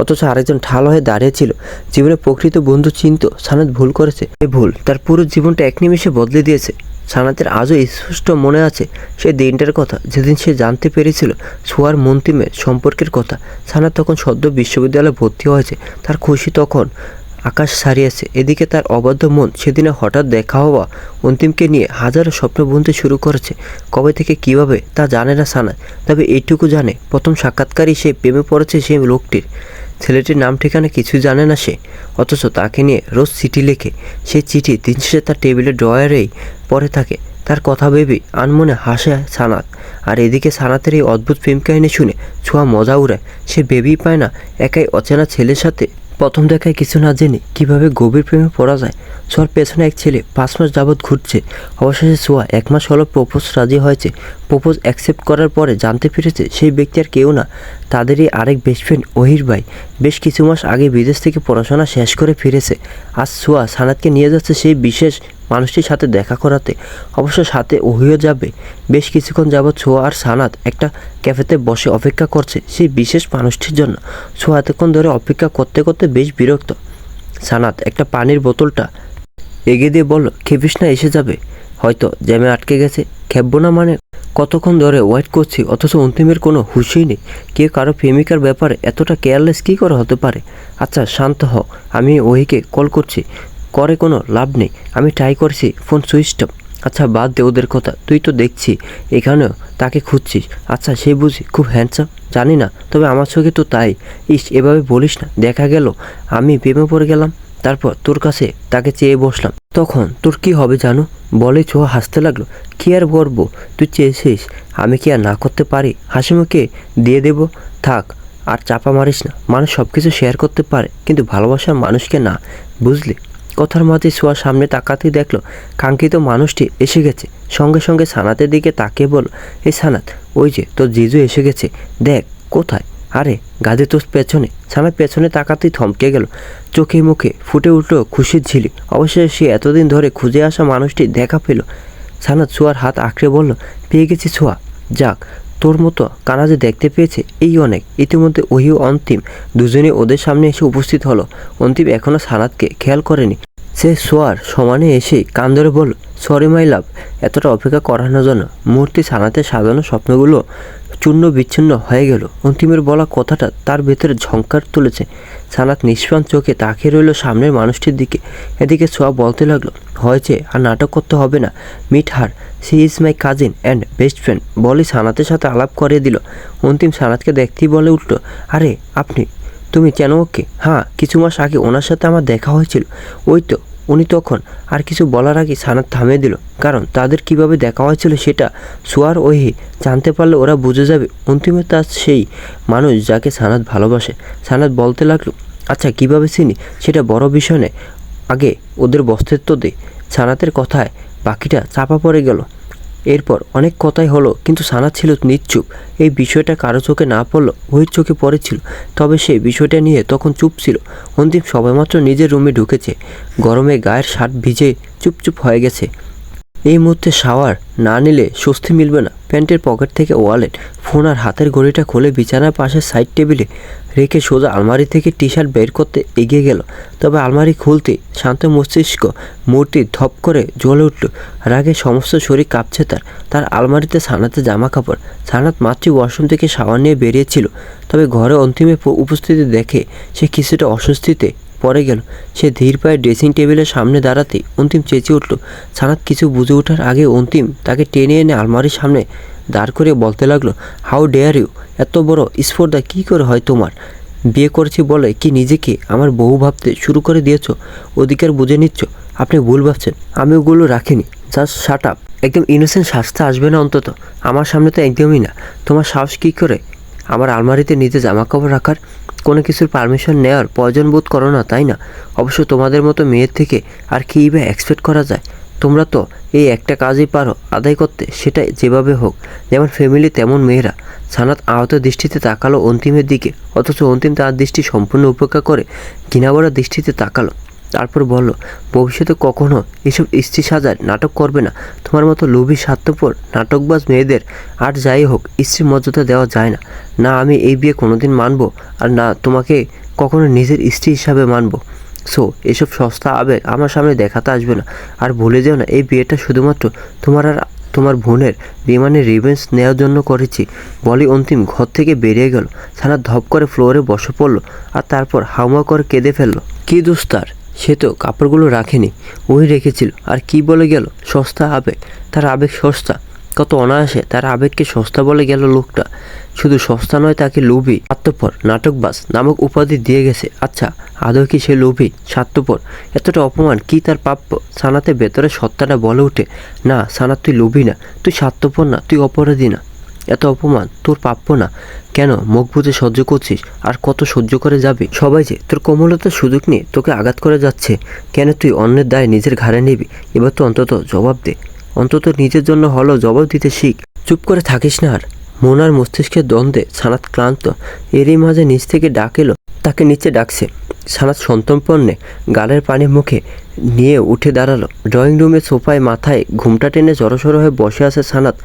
অথচ আরেকজন ঢাল হয়ে দাঁড়িয়েছিল। জীবনে প্রকৃত বন্ধু চিনত সানাত ভুল করেছে, এই ভুল তার পুরো জীবনটা এক নিমেষে বদলে দিয়েছে। সানাতের আজও স্পষ্ট মনে আছে সেই দিনটার কথা, যেদিন সে জানতে পেরেছিল ছোঁয়ার মন্তিমের সম্পর্কের কথা। সানাত তখন সদ্য বিশ্ববিদ্যালয়ে ভর্তি হয়েছে, তার খুশি তখন আকাশ ছাড়িয়েছে। এদিকে তার অবাধ্য মন সেদিনে হঠাৎ দেখা হওয়া অন্তিমকে নিয়ে হাজারো স্বপ্ন বুনতে শুরু করেছে। কবে থেকে কিভাবে তা জানে না সানাত, তবে এইটুকু জানে প্রথম সাক্ষাৎকারই সে প্রেমে পড়েছে সেই লোকটির। ছেলেটির নাম ঠিকানা কিছুই জানে না সে, অথচ তাকে নিয়ে রোজ চিঠি লেখে। সেই চিঠি দিন শেষে তার টেবিলের ড্রয়ারেই পড়ে থাকে। তার কথা ভেবেই আনমনে হাসে সানাত। আর এদিকে সানাতের এই অদ্ভুত প্রেম কাহিনী শুনে ছোঁয়া মজা উড়ায়। সে ভেবেই পায় না একাই অচেনা ছেলের সাথে প্রথম দেখায় কিছু না জেনে কিভাবে গভীর প্রেমে পড়া যায়। ছোঁয়ার পেছনে এক ছেলে 5 মাস যাবৎ ঘুরছে। অবশেষে ছোঁয়া 1 মাস হলো প্রপোজ রাজি হয়েছে। প্রপোজ অ্যাকসেপ্ট করার পরে জানতে পেরেছে সেই ব্যক্তি আর কেউ না, তাদেরই আরেক বেস্ট ফ্রেন্ড ওহির ভাই। বেশ কিছু মাস আগে বিদেশ থেকে পড়াশোনা শেষ করে ফিরেছে। আজ ছোঁয়া সানাতকে নিয়ে যাচ্ছে সেই বিশেষ মানুষটির সাথে দেখা করাতে। অবশ্য সাথে ওহিও যাবে। বেশ কিছুক্ষণ যাবৎ ছোঁয়া আর সানাত একটা ক্যাফেতে বসে অপেক্ষা করছে সেই বিশেষ মানুষটির জন্য। ছোঁয়া এতক্ষণ ধরে অপেক্ষা করতে করতে বেশ বিরক্ত। সানাত একটা পানির বোতলটা এগিয়ে দিয়ে বলল, খেপিস না, এসে যাবে। হয়তো জ্যামে আটকে গেছে। খেপবো না মানে? কতক্ষণ ধরে ওয়েট করছি, অথচ অন্তিমের কোনো হুঁশই নেই। কেউ কারো প্রেমিকার ব্যাপারে এতটা কেয়ারলেস কী করে হতে পারে? আচ্ছা শান্ত হ, আমি ওহিকে কল করছি। করে কোনো লাভ নেই, আমি ট্রাই করছি, ফোন সুইচ অফ। আচ্ছা বাদ দে ওদের কথা, তুই তো দেখছি এখানেও তাকে খুঁজছিস। আচ্ছা সে বুঝি খুব হ্যান্ডসাম? জানি না, তবে আমার চোখে তো তাই। ইস, এভাবে বলিস না। দেখা গেল আমি প্রেমে পড়ে গেলাম, তারপর তোর কাছে তাকে চেয়ে বসলাম, তখন তোর কি হবে জানো? বলে ছোঁয়া হাসতে লাগলো। কি আর করবো, তুই চেয়েছিস, আমি কি আর না করতে পারি? হাসি মুখে দিয়ে দেব। থাক আর চাপা মারিস না। মানুষ সব কিছু শেয়ার করতে পারে, কিন্তু ভালোবাসার মানুষকে না, বুঝলি? কথার মাঝে ছোঁয়া সামনে তাকাতেই দেখলো কাঙ্ক্ষিত মানুষটি এসে গেছে। সঙ্গে সঙ্গে সানাতের দিকে তাকিয়ে বলল, এই সানাত, ওই যে তোর জিজু এসে গেছে, দেখ। কোথায়? আরে গাদে তোর পেছনে। সানাত পেছনে তাকাতেই থমকে গেল। চোখে মুখে ফুটে উঠল খুশির ঝিলি। অবশ্যই সে এতদিন ধরে খুঁজে আসা মানুষটি দেখা পেল। সানাত ছোঁয়ার হাত আঁকড়ে বলল, পেয়ে গেছি ছোঁয়া। যাক, তোর মতো কানা যে দেখতে পেয়েছে এই অনেক। ইতিমধ্যে ওহি ও অন্তিম দুজনে ওদের সামনে এসে উপস্থিত হলো। অন্তিম এখনও সানাতকে খেয়াল করেনি। সে ছোঁয়ার সমানে এসে কান ধরে বলল, সরি মাই লাভ, এতটা অপেক্ষা করানোর জন্য। মুহূর্তে সানাতের সাজানো স্বপ্নগুলো চূর্ণ বিচ্ছিন্ন হয়ে গেল। অন্তিমের বলা কথাটা তার ভেতরে ঝংকার তুলেছে। সানাত নিষ্প্রাণ চোখে তাকিয়ে রইল সামনের মানুষটির দিকে। এদিকে ছোঁয়া বলতে লাগলো, হয়েছে, আর নাটক করতে হবে না। Meet her, she is my cousin and best friend. বলি সানাতের সাথে আলাপ করিয়ে দিল। অন্তিম সানাতকে দেখতেই বলে উঠল, আরে আপনি, তুমি চেনো ওকে? হ্যাঁ, কিছু মাস আগে ওনার সাথে আমার দেখা হয়েছিল। ওই তো উনি। তখন আর কিছু বলার আগে সানাত থামিয়ে দিল, কারণ তাদের কিভাবে দেখা হয়েছিল সেটা ছোঁয়ার ওহি জানতে পারলে ওরা বুঝে যাবে অন্তিমে তার সেই মানুষ যাকে সানাত ভালোবাসে। সানাত বলতে লাগলো, আচ্ছা কিভাবে চিনি সেটা বড় বিষয় নয়, আগে ওদের বস্তিত্ব দে। সানাতের কথায় বাকিটা চাপা পড়ে গেল। এরপর অনেক কথাই হলো, কিন্তু সানাত ছিল নিশ্চুপ। এই বিষয়টা কারো চোখে না পড়ল, ওহির চোখে পড়েছিল। তবে সে বিষয়টা নিয়ে তখন চুপ ছিল। অন্তিম সবেমাত্র নিজের রুমে ঢুকেছে। গরমে গায়ের শার্ট ভিজে চুপচুপ হয়ে গেছে। এই মুহূর্তে শাওয়ার না নিলে স্বস্তি মিলবে না। প্যান্টের পকেট থেকে ওয়ালেট, ফোন আর হাতের ঘড়িটা খুলে বিছানার পাশে সাইড টেবিলে রেখে সোজা আলমারি থেকে টি শার্ট বের করতে এগিয়ে গেল। তবে আলমারি খুলতে শান্ত মস্তিষ্ক মূর্তি ধপ করে জ্বলে উঠল। রাগে সমস্ত শরীর কাঁপছে তার আলমারিতে সানাতে জামা কাপড়। সানাত মাতৃ ওয়াশরুম থেকে শাওয়ার নিয়ে বেরিয়েছিল। তবে ঘরে অন্তিমের উপস্থিতি দেখে সে কিছুটা অস্বস্তিতে পড়ে গেল। সে ধীর পায়ে ড্রেসিং টেবিলের সামনে দাঁড়াতেই অন্তিম চেঁচিয়ে উঠল। সানাত কিছু বুঝে ওঠার আগে অন্তিম তাকে টেনে এনে আলমারির সামনে দাঁড় করে বলতে লাগলো, হাউ ডেয়ার ইউ, এত বড় স্পর্ধা কী করে হয় তোমার? বিয়ে করেছি বলে কি নিজেকে আমার বউ ভাবতে শুরু করে দিয়েছ? অধিকার বুঝে নিচ্ছ? আপনি ভুল ভাবছেন, আমি ওগুলো রাখিনি। Just shut up. একদম ইনোসেন্ট শাস্তে আসবে না অন্তত। আমার সামনে তো একদমই না। তোমার সাহস কী করে আমার আলমারিতে নিজে জামা কাপড় রাখার? কোনো কিছুর পারমিশন নেওয়ার প্রয়োজন বোধ করো না, তাই না? অবশ্য তোমাদের মতো মেয়ের থেকে আর কী বা এক্সপেক্ট করা যায়? তোমরা তো এই একটা কাজই পারো আদায় করতে, সেটা যেভাবে হোক। যেমন ফ্যামিলি তেমন মেয়েরা। সানাত আহত দৃষ্টিতে তাকালো অন্তিমের দিকে, অথচ অন্তিম তার দৃষ্টি সম্পূর্ণ উপেক্ষা করে ঘৃণাভরা দৃষ্টিতে তাকালো। তারপর বলল, ভবিষ্যতে কখনো এসব স্ত্রী সাজার নাটক করবে না। তোমার মতো লোভী স্বার্থপর নাটকবাজ মেয়েদের আর যাই হোক স্ত্রীর মর্যাদা দেওয়া যায় না। না আমি এই বিয়ে কোনোদিন মানব, আর না তোমাকে কখনো নিজের স্ত্রী হিসাবে মানব। সো এসব সস্তা আবেগ আমার সামনে দেখাতে আসবে না। আর ভুলে যেও না, এই বিয়েটা শুধুমাত্র তোমার আর তোমার বোনের বিমানের রিভেঞ্জ নেওয়ার জন্য করেছি। বলি অন্তিম ঘর থেকে বেরিয়ে গেল। সানাত ধপ করে ফ্লোরে বসে পড়ল আর তারপর হাউমা করে কেঁদে ফেলল। কি দোষ তার? সে তো কাপড়গুলো রাখেনি, ওই রেখেছিল। আর কি বলে গেল সস্তা আবেগ? তার আবেগ সস্তা? কত অনায়াসে তার আবেগকে সস্তা বলে গেল লোকটা। শুধু সস্তা নয়, তাকে লোভী, স্বার্থপর, নাটকবাজ নামক উপাধি দিয়ে গেছে। আচ্ছা, আদৌ কি সে লোভী, স্বার্থপর? এতটা অপমান কি তার প্রাপ্য? সানাতের ভেতরে সত্তাটা বলে ওঠে, না সানাত, তুই লোভী না, তুই স্বার্থপর না, তুই অপরাধী না। এত অপমান তোর প্রাপ্য না। কেন মুখ বুজে সহ্য করছিস? আর কত সহ্য করে যাবি? সবাই যে তোর কোমলতার সুযোগ নিয়ে তোকে আঘাত করে যাচ্ছে, কেন তুই অন্যের দায় নিজের ঘাড়ে নিবি? এবার তো অন্তত জবাব দে, অন্তত নিজের জন্য হলেও জবাব দিতে শিখ। চুপ করে থাকিস না আর। মন আর মস্তিষ্কের দ্বন্দ্বে সানাত ক্লান্ত। এরই মাঝে নিচ থেকে ডাক এলো, তাকে নিচে ডাকছে। সানাত সন্তর্পণে গালের পানি মুখে নিয়ে উঠে দাঁড়ালো। ড্রয়িং রুমের সোফায় মাথায় ঘুমটা টেনে জড়সড় হয়ে বসে আছে সানাত।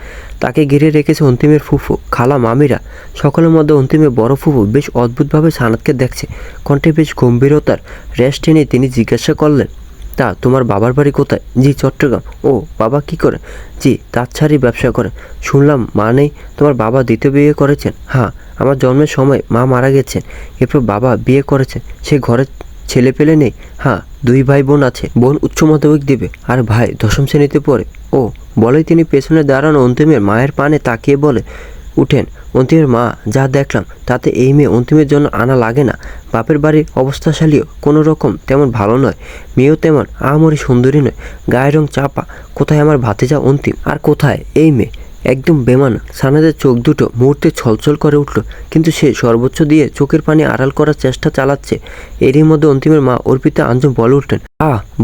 তাকে ঘিরে রেখেছে অন্তিমের ফুফু, খালা, মামিরা। সকলের মধ্যে অন্তিমের বড় ফুফু বেশ অদ্ভুতভাবে সানাতকে দেখছে। কণ্ঠে বেশ গম্ভীরতার রেশ টেনে তিনি জিজ্ঞাসা করলেন, তা তোমার বাবার বাড়ি কোথায়? জি চট্টগ্রাম। ও, বাবা কি করে? জি তাঁত শাড়ি ব্যবসা করে। শুনলাম মা নেই, তোমার বাবা দ্বিতীয় বিয়ে করেছেন? হ্যাঁ, আমার জন্মের সময় মা মারা গেছেন, এরপর বাবা বিয়ে করেছেন। সে ঘরে ছেলে পেলে নেই? হ্যাঁ, 2 ভাই বোন আছে। বোন উচ্চ মাধ্যমিক দেবে আর ভাই 10ম শ্রেণীতে পড়ে। ও, বলেই তিনি পেছনে দাঁড়ানো অন্তিমের মায়ের পানে তাকিয়ে বলে উঠেন, অন্তিমের মা, যা দেখলাম তাতে এই মেয়ে অন্তিমের জন্য আনা লাগে না। বাপের বাড়ির অবস্থাশালীও কোনো রকম তেমন ভালো নয়, মেয়েও তেমন আহামরি সুন্দরী নয়, গায়ের রং চাপা। কোথায় আমার ভাতিজা অন্তিম, আর কোথায় এই মেয়ে? একদম বেমানা। সানাদের চোখ দুটো মুহূর্তে ছলছল করে উঠল, কিন্তু সে সর্বোচ্চ দিয়ে চোখের পানি আড়াল করার চেষ্টা চালাচ্ছে। এরই মধ্যে অন্তিমের মা অর্পিতা আঞ্জুম বলে উঠলেন,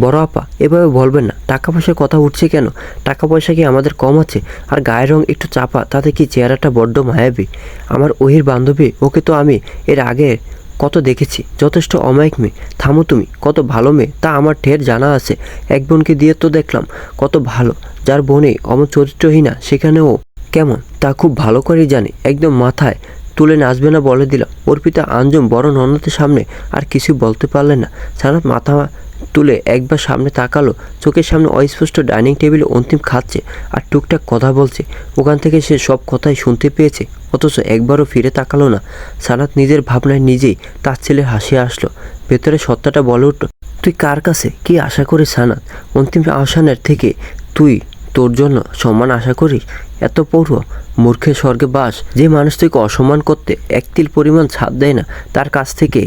বড় আপা, এভাবে বলবেন না। টাকা পয়সার কথা উঠছে কেন? টাকা পয়সা কি আমাদের কম আছে? আর গায়ের রং একটু চাপা, তাতে কি চেহারাটা বড্ড মায়াবী। আমার ওহির বান্ধবী, ওকে তো আমি এর আগে কত দেখেছি, যথেষ্ট অমায়িক মেয়ে। থামো তুমি, কত ভালো মেয়ে তা আমার ঢের জানা আছে। এক বোনকে দিয়ে তো দেখলাম কত ভালো, যার বোনে অমন চরিত্রহীনা, সেখানেও কেমন তা খুব ভালো করেই জানি। একদম মাথায় তুলে নাচবে না বলে দিলাম। অর্পিতা আঞ্জুম বড় ননদের সামনে আর কিছু বলতে পারলেন না। সানাত মাথা তুলে একবার সামনে তাকালো। চোখের সামনে অস্পষ্ট ডাইনিং টেবিলে অন্তিম খাচ্ছে আর টুকটাক কথা বলছে। ওখান থেকে সে সব কথাই শুনতে পেয়েছে, অথচ একবারও ফিরে তাকালো না। সানাত নিজের ভাবনায় নিজেই তার ছেলে হাসি আসলো। ভেতরে সত্তাটা বলে উঠল, তুই কার কাছে কি আশা করিস সানাত? অন্তিম আসানের থেকে তুই তোর জন্য সম্মান আশা করিস? এত পৌর মূর্খের স্বর্গে বাস। যে মানুষ তোকে অসম্মান করতে এক তিল পরিমাণ ছাড় দেয় না, তার কাছ থেকে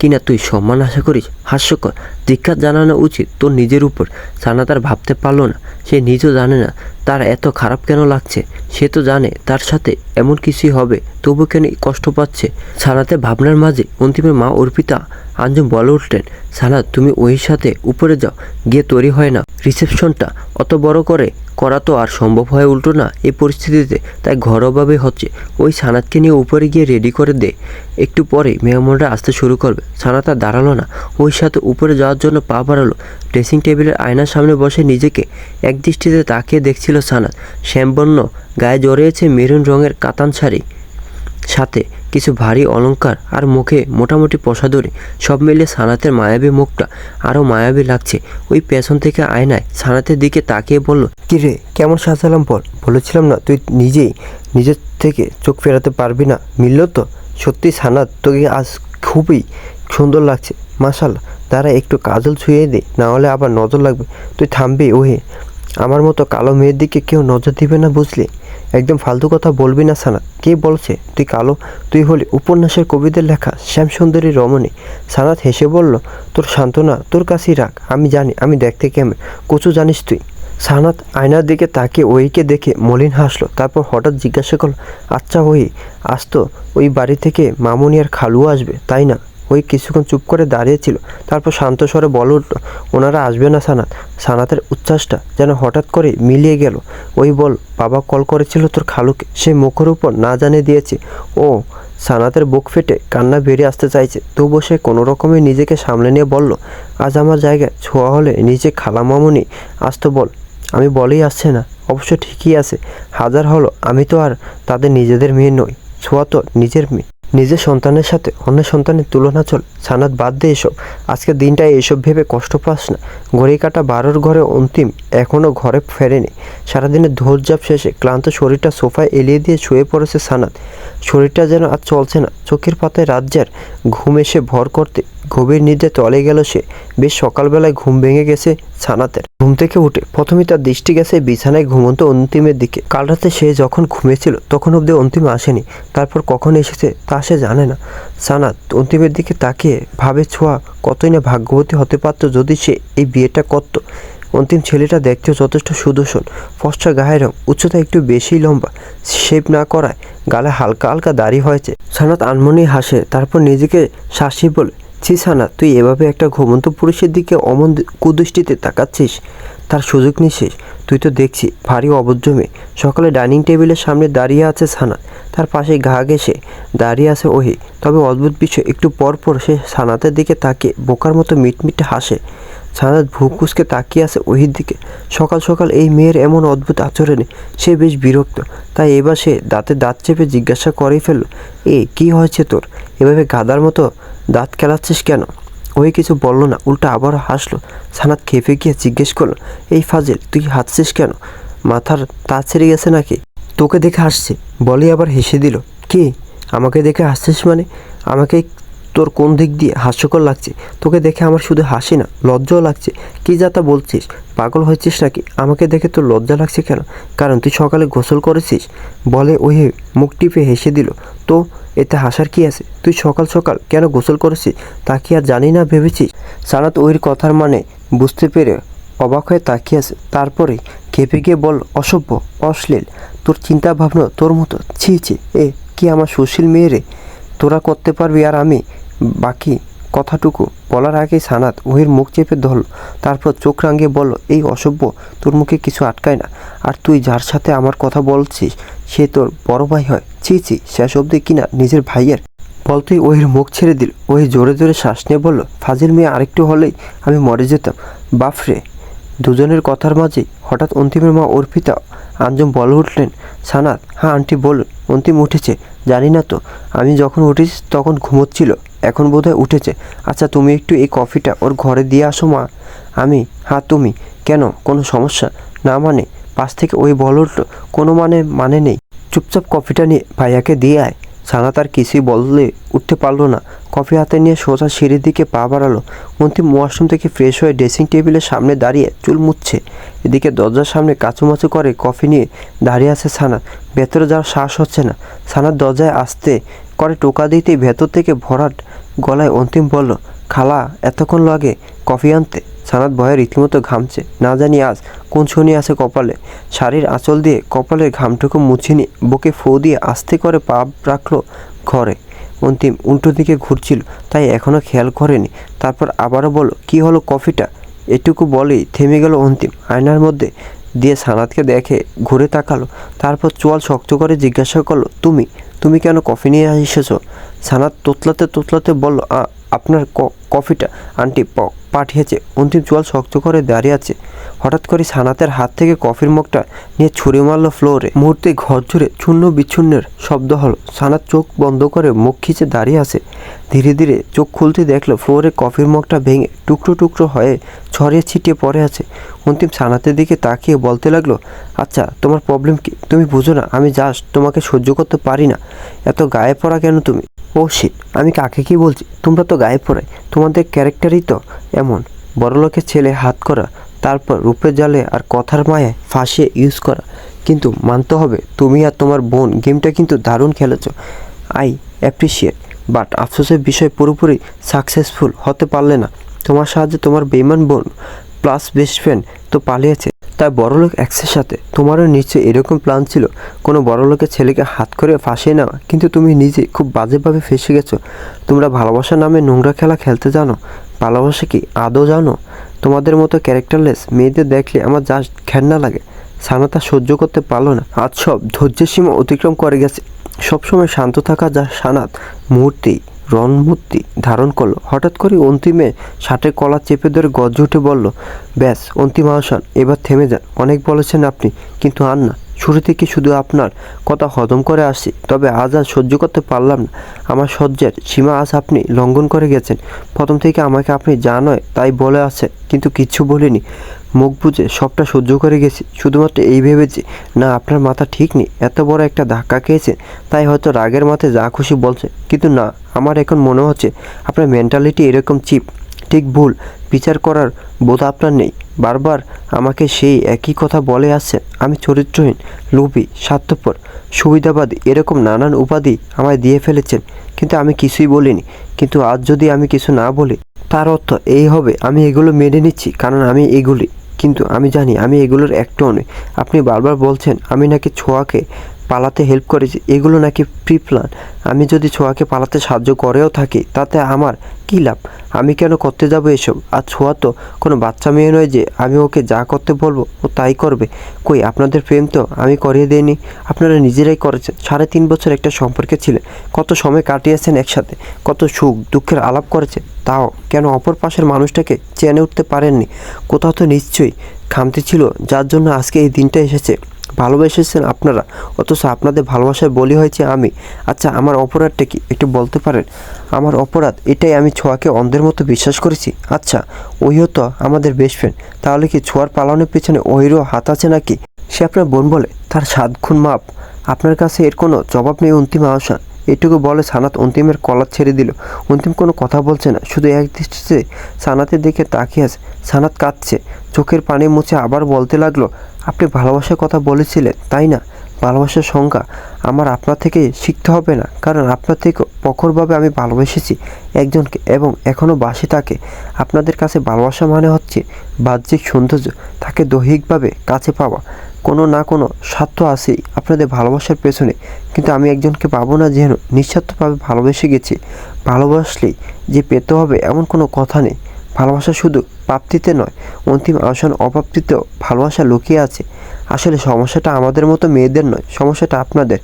কিনা তুই সম্মান আশা করিস? হাস্যকর। ধিক্কার জানানো উচিত তোর নিজের উপর। সানাত আর ভাবতে পারলো না। সে নিজেও জানে না তার এত খারাপ কেন লাগছে। সে তো জানে তার সাথে এমন কিছুই হবে, তবু কেন কষ্ট পাচ্ছে। সানাতের ভাবনার মাঝে অন্তিমের মা অর্পিতা আঞ্জুম বলে উঠলেন, সানাত, তুমি ওই সাথে উপরে যাও, গিয়ে তৈরি হয় না। রিসেপশনটা অত বড় করে করা তো আর সম্ভব হয়ে উল্টো না এই পরিস্থিতিতে, তাই ঘরোয়াভাবে হচ্ছে। ওই সানাতকে নিয়ে উপরে গিয়ে রেডি করে দে, একটু পরে মেহমানরা আসতে শুরু করবে। সানাত আর দাঁড়ালো না, ওই সাথে উপরে যাওয়ার জন্য পা বাড়ালো। ড্রেসিং টেবিলের আয়নার সামনে বসে নিজেকে একদৃষ্টিতে তাকিয়ে দেখছিল সানাত। শ্যামবর্ণ গায়ে জড়িয়েছে মেরুন রঙের কাতান শাড়ি, সাথে কিছু ভারী অলংকার আর মুখে মোটামুটি পশাদরি। সব মিলিয়ে সানাতের মায়াবী মুখটা আরও মায়াবী লাগছে। ওই পেছন থেকে আয়নায় সানাতের দিকে তাকিয়ে বলল, কি রে, কেমন সাজালাম বল? বলেছিলাম না তুই নিজের থেকে চোখ ফেরাতে পারবি না? মিলল তো? সত্যি সানাত, তোকে আজ খুবই সুন্দর লাগছে, মাশাআল্লাহ। দাঁড়া, একটু কাজল ছুঁয়ে দে, না হলে আবার নজর লাগবে। তুই থামবি? ওহে, আমার মতো কালো মেয়ের দিকে কেউ নজর দিবে না, বুঝলি? একদম ফালতু কথা বলবি না সানাত। কে বলছে তুই কালো? তুই হলি উপন্যাসের কবিদের লেখা শ্যামসুন্দরী রমণী। সানাত হেসে বলল, তোর সান্ত্বনা তোর কাছেই রাখ। আমি জানি আমি দেখতে কেমন, কচু জানিস তুই। সানাত আয়নার দিকে তাকিয়ে ওহিকে দেখে মলিন হাসলো। তারপর হঠাৎ জিজ্ঞাসা করলো, আচ্ছা ওহি, আজ তো ওই বাড়ি থেকে মামুনি আর খালুও আসবে, তাই না? ওই কিছুক্ষণ চুপ করে দাঁড়িয়েছিল, তারপর শান্ত স্বরে বলে উঠল, ওনারা আসবে না সানাত। সানাতের উচ্ছ্বাসটা যেন হঠাৎ করে মিলিয়ে গেল। ওই বল, বাবা কল করেছিল তোর খালুকে, সে মুখের উপর না জানিয়ে দিয়েছে। ও, সানাতের বুক ফেটে কান্না বেরিয়ে আসতে চাইছে, তবুও সে কোনো রকমে নিজেকে সামলে নিয়ে বলল, আজ আমার জায়গায় ছোঁয়া হলে নিজে খালা মামুনি আসতো বল। আমি বলেই আসছে না, অবশ্য ঠিকই আছে। হাজার হলো আমি তো আর তাদের নিজেদের মেয়ে নই। ছোঁয়া তো নিজের মেয়ে। নিজের সন্তানের সাথে অন্য সন্তানের তুলনা চল। সানাত, বাদ দে এসব। আজকের দিনটায় এসব ভেবে কষ্ট পাস না। ঘড়ি কাটা 12র ঘরে অন্তিম এখনও ঘরে ফেরেনি। সারাদিনের ধৈর্যাপ শেষে ক্লান্ত শরীরটা সোফায় এলিয়ে দিয়ে শুয়ে পড়েছে সানাত। শরীরটা যেন আর চলছে না। চোখের পাতায় রাজ্যের ঘুম এসে ভর করতে গভীর নিদ্রে তলে গেল সে। বেশ সকালবেলায় ঘুম ভেঙে গেছে সানাতের। ঘুম থেকে উঠে প্রথমেই তার দৃষ্টি গেছে বিছানায় ঘুমন্ত অন্তিমের দিকে। কাল রাতে সে যখন ঘুমিয়েছিল তখন অবধি অন্তিম আসেনি, তারপর কখন এসেছে তা সে জানে না। সানাত অন্তিমের দিকে তাকিয়ে ভাবে, ছোঁয়া কতই না ভাগ্যবতী হতে পারত যদি সে এই বিয়েটা করত। অন্তিম ছেলেটা দেখতেও যথেষ্ট সুদর্শন, ফর্সা গায়ের রং, উচ্চতা একটু বেশি লম্বা, শেভ না করায় গালে হালকা হালকা দাড়ি হয়েছে। সানাত আনমনেই হাসে, তারপর নিজেকে শাসি বলে, ছি সানাত, তুই এভাবে একটা ঘুমন্ত পুরুষের দিকে অমন কুদৃষ্টিতে তাকাচ্ছিস? তার সুযোগ নিছিস? তুই তো দেখছি ভারী অভদ্র মেয়ে। সকালে ডাইনিং টেবিলের সামনে দাঁড়িয়ে আছে সানাত, তার পাশে ঘা ঘেঁষে দাঁড়িয়ে আছে ওহি। তবে অদ্ভুত বিষয়, একটু পর পর সে সানাতের দিকে তাকিয়ে বোকার মতো মিটমিটে হাসে। সানাত ভ্রু কুঁচকে তাকিয়ে আছে ওহির দিকে। সকাল সকাল এই মেয়ের এমন অদ্ভুত আচরণে সে বেশ বিরক্ত। তাই এবার সে দাঁতে দাঁত চেপে জিজ্ঞাসা করেই ফেলল, কি হয়েছে তোর? এভাবে গাদার মতো দাঁত কেলাচ্ছিস কেন? ওই কিছু বলল না, উল্টা আবারও হাসলো। সানাত খেপে গিয়ে জিজ্ঞেস করলো, এই ফাজিল, তুই হাসছিস কেন? মাথার তা ছেড়ে গেছে নাকি? তোকে দেখে হাসছে বলেই আবার হেসে দিল। কি, আমাকে দেখে হাসছিস মানে? আমাকে তোর কোন দিক দিয়ে হাস্যকর লাগছে? তোকে দেখে আমার শুধু হাসি না, লজ্জাও লাগছে। কি যা তা বলছিস? পাগল হয়েছিস নাকি? আমাকে দেখে তোর লজ্জা লাগছে কেন? কারণ তুই সকালে গোসল করেছিস। বলে ওই মুখ টিপে হেসে দিল। তো এতে হাসার কি আছে? তুই সকাল সকাল কেন গোসল করেছিস তা কি আর জানি না ভেবেছিস? সানাত ওর কথার মানে বুঝতে পেরে অবাক হয়ে তাকিয়ে আছে। তারপরে খেপে গিয়ে বল, অসভ্য, অশ্লীল, তোর চিন্তা ভাবনা তোর মতো, ছি ছি, কি আমার সুশীল মেয়ে রে? তোরা করতে পারবি আর আমি? বাকি কথাটুকু বলার আগেই সানাত ওহির মুখ চেপে ধরল, তারপর চোখ রাঙিয়ে বলল, এই অসভ্য, তোর মুখে কিছু আটকায় না। আর তুই যার সাথে আমার কথা বলছিস সে তোর বড় ভাই হয়। ছি ছি, শেষ অবধি কিনা নিজের ভাইয়ের। বলতেই ওহির মুখ ছেড়ে দিল। ওহি জোরে জোরে শ্বাস নিয়ে বলল, ফাজিল মেয়ে আরেকটু হলেই আমি মরে যেতাম। বাফরে! দুজনের কথার মাঝে হঠাৎ অন্তিমের মা অর্পিতা আঞ্জুম বলে উঠলেন, সানাত, হ্যাঁ আন্টি বলুন। অন্তিম উঠেছে? জানি না তো, আমি যখন উঠেছি তখন ঘুমোচ্ছিল, এখন বোধহয় উঠেছে। আচ্ছা তুমি একটু এই কফিটা ওর ঘরে দিয়ে আসো মা। আমি? হ্যাঁ তুমি। কেন, কোনো সমস্যা? না মানে? পাশ থেকে ওই বলে উঠল, কোনো মানে নেই, চুপচাপ কফিটা নিয়ে ভাইয়াকে দিয়ে আয়। সানাত আর কিছুই বললে উঠতে পারলো না। কফি হাতে নিয়ে সোজা সিঁড়ির দিকে পা বাড়ালো। অন্তিম ওয়াশরুম থেকে ফ্রেশ হয়ে ড্রেসিং টেবিলের সামনে দাঁড়িয়ে চুল মুছছে। এদিকে দরজার সামনে কাচুমাচু করে কফি নিয়ে দাঁড়িয়ে আছে সানাত। ভেতরে যাওয়ার সাহস হচ্ছে না। সানাত দরজায় আসতে করে টোকা দিতেই ভেতর থেকে ভরাট গলায় অন্তিম বলল, খালা, এতক্ষণ লাগে কফি আনতে? সানাত ভয়ে রীতিমতো ঘামছে। না জানি আজ কোন শনি আছে কপালে। শাড়ির আঁচল দিয়ে কপালের ঘামটুকু মুছে নিয়ে বুকে ফু দিয়ে আস্তে করে পা রাখলো ঘরে। অন্তিম উল্টো দিকে ঘুরছিল, তাই এখনও খেয়াল করেনি। তারপর আবারও বলল, কি হলো কফিটা? এটুকু বলেই থেমে গেল অন্তিম। আয়নার মধ্যে দিয়ে সানাতকে দেখে ঘুরে তাকালো। তারপর চোয়াল শক্ত করে জিজ্ঞাসা করলো, তুমি কেন কফি নিয়ে এসেছো? সানাত তোতলাতে তোতলাতে বলল, আপনার কফিটা আন্টি পাঠিয়েছে। অন্তিম চোয়াল শক্ত করে দাঁড়িয়ে আছে। হঠাৎ করে সানাতের হাত থেকে কফির মগটা নিয়ে ছুঁড়ে মারল ফ্লোরে। মুহূর্তে ঘর জুড়ে চূর্ণ বিচ্ছুন্নের শব্দ হলো। সানাত চোখ বন্ধ করে মুখ খিচে দাঁড়িয়ে আছে। ধীরে ধীরে চোখ খুলতে দেখলো ফ্লোরে কফির মগটা ভেঙে টুকরো টুকরো হয়ে ছড়িয়ে ছিটিয়ে পড়ে আছে। অন্তিম সানাতের দিকে তাকিয়ে বলতে লাগলো, আচ্ছা তোমার প্রবলেম কি? তুমি বুঝো না আমি জাস্ট তোমাকে সহ্য করতে পারি না। এত গায়ে পড়া কেন তুমি? ও শিট, আমি কাকে কি বলছি? তোমরা তো গায়ে পড়াই, তোমাদের ক্যারেক্টারই তো এমন। বড়লোকের ছেলে হাত করা, তারপর রূপের জালে আর কথার মায়ায় ফাঁসিয়ে ইউজ করা। কিন্তু মানতে হবে, তুমি আর তোমার বোন গেমটা কিন্তু দারুণ খেলেছো। আই অ্যাপ্রিসিয়েট, বাট আফসোসের বিষয় পুরোপুরি সাকসেসফুল হতে পারলে না। তোমার সাহায্যে তোমার বেইমান বোন প্লাস বেস্ট ফ্রেন্ড তো পালিয়েছে, তাই বড়লোক এক্সের সাথে তোমারও নিশ্চয়ই এরকম প্ল্যান ছিল, কোনো বড়লোকের ছেলেকে হাত করে ফাঁসিয়ে নেওয়া। কিন্তু তুমি নিজে খুব বাজেভাবে ফেসে গেছো। তোমরা ভালোবাসার নামে নোংরা খেলা খেলতে জানো? ভালোবাসা কি আদৌ জানো? তোমাদের মতো ক্যারেক্টারলেস মেয়েদের দেখলে আমার জাস্ট ঘেন্না লাগে। সানাতা সহ্য করতে পারলো না। আজ সব ধৈর্যের সীমা অতিক্রম করে গেছে। সবসময় শান্ত থাকা যা সানাত মুহূর্তেই রণমূর্তি ধারণ করলো। হঠাৎ করে অন্তিমে শার্টের কলার চেপে ধরে গর্জে উঠে বলল, ব্যাস অন্তিম আহসান, এবার থেমে যান। অনেক বলেছেন আপনি, কিন্তু আর না। শুরু থেকে শুধু আপনার কথা হজম করে আসছি, তবে আজ আর সহ্য করতে পারলাম না। আমার সহ্যের সীমা আজ আপনি লঙ্ঘন করে গেছেন। প্রথম থেকে আমাকে আপনি যা নয় তাই বলে আছে, কিন্তু কিচ্ছু বলিনি। মুখ বুজে সবটা সহ্য করে গেছি শুধুমাত্র এই ভেবে যে না আপনার মাথা ঠিক নেই, এত বড় একটা ধাক্কা খেয়েছেন তাই হয়তো রাগের মাথায় যা খুশি বলছে, কিন্তু না, আমার এখন মনে হচ্ছে আপনার মেন্টালিটি এরকম চিপ, ঠিক ভুল বিচার করার বোধ আপনার নেই। বারবার আমাকে সেই একই কথা বলে আসছেন আমি চরিত্রহীন, লোভী, স্বার্থপর, সুবিধাবাদী, এরকম নানান উপাধি আমায় দিয়ে ফেলেছেন, কিন্তু আমি কিছুই বলিনি। কিন্তু আজ যদি আমি কিছু না বলি তার অর্থ এই হবে আমি এগুলো মেনে নিচ্ছি কারণ আমি এগুলি, কিন্তু আমি জানি আমি এগুলোর একটাও নই। আপনি বারবার বলছেন আমি নাকি ছোঁয়াকে পালাতে হেল্প করেছি, এগুলো নাকি প্রি প্ল্যান। আমি যদি ছোঁয়াকে পালাতে সাহায্য করেও থাকি তাতে আমার কী লাভ? আমি কেন করতে যাব এসব? আর ছোঁয়া তো কোনো বাচ্চা মেয়ে নয় যে আমি ওকে যা করতে বলবো ও তাই করবে। কই আপনাদের প্রেম তো আমি করিয়ে দিইনি, আপনারা নিজেরাই করেছেন। 3.5 বছর একটা সম্পর্কে ছিলেন, কত সময় কাটিয়েছেন একসাথে, কত সুখ দুঃখের আলাপ করেছেন, তাও কেন অপর পাশের মানুষটাকে চেনে উঠতে পারেননি? কোথাও তো নিশ্চয়ই খামতি ছিল যার জন্য আজকে এই দিনটা এসেছে। ভালোবেসেছেন আপনারা, অথচ আপনাদের ভালোবাসায় বলি হয়েছে আমি। আচ্ছা আমার অপরাধটা কি একটু বলতে পারেন? আমার অপরাধ এটাই আমি ছোঁয়াকে অন্ধের মতো বিশ্বাস করেছি। আচ্ছা ওইও তো আমাদের বেস্ট ফ্রেন্ড, তাহলে কি ছোঁয়ার পালানোর পেছনে ওইরও হাত আছে নাকি? সে আপনার বোন বলে তার 7 খুন মাপ, আপনার কাছে এর কোনো জবাব নেই অন্তিম আহসান। এটুকু বলে সানাত অন্তিমের কলার ছেড়ে দিল। অন্তিম কোনো কথা বলছে না, শুধু এক দৃষ্টিতে সানাতের দিকে তাকিয়ে আছে। সানাত কাঁদছে, চোখের পানি মুছে আবার বলতে লাগলো, আপনি ভালোবাসার কথা বলেছিলেন তাই না? ভালোবাসার সংজ্ঞা আমার আপনার থেকে শিখতে হবে না, কারণ আপনার থেকে প্রখরভাবে আমি ভালোবেসেছি একজনকে এবং এখনও বাসি তাকে। আপনাদের কাছে ভালোবাসা মানে হচ্ছে বাহ্যিক সৌন্দর্য, তাকে দৈহিকভাবে কাছে পাওয়া। কোনো না কোনো স্বার্থ আছেই আপনাদের ভালোবাসার পেছনে, কিন্তু আমি একজনকে পাবো না যেন নিঃস্বার্থভাবে ভালোবেসে গেছি। ভালোবাসলেই যে পেতে হবে এমন কোনো কথা নেই। ভালোবাসা শুধু প্রাপ্তিতে নয়, অন্তিম আহসান অপ্রাপ্তিতেও ভালোবাসা লুকিয়ে আছে। আসলে সমস্যাটা আমাদের মতো মেয়েদের নয়, সমস্যাটা আপনাদের।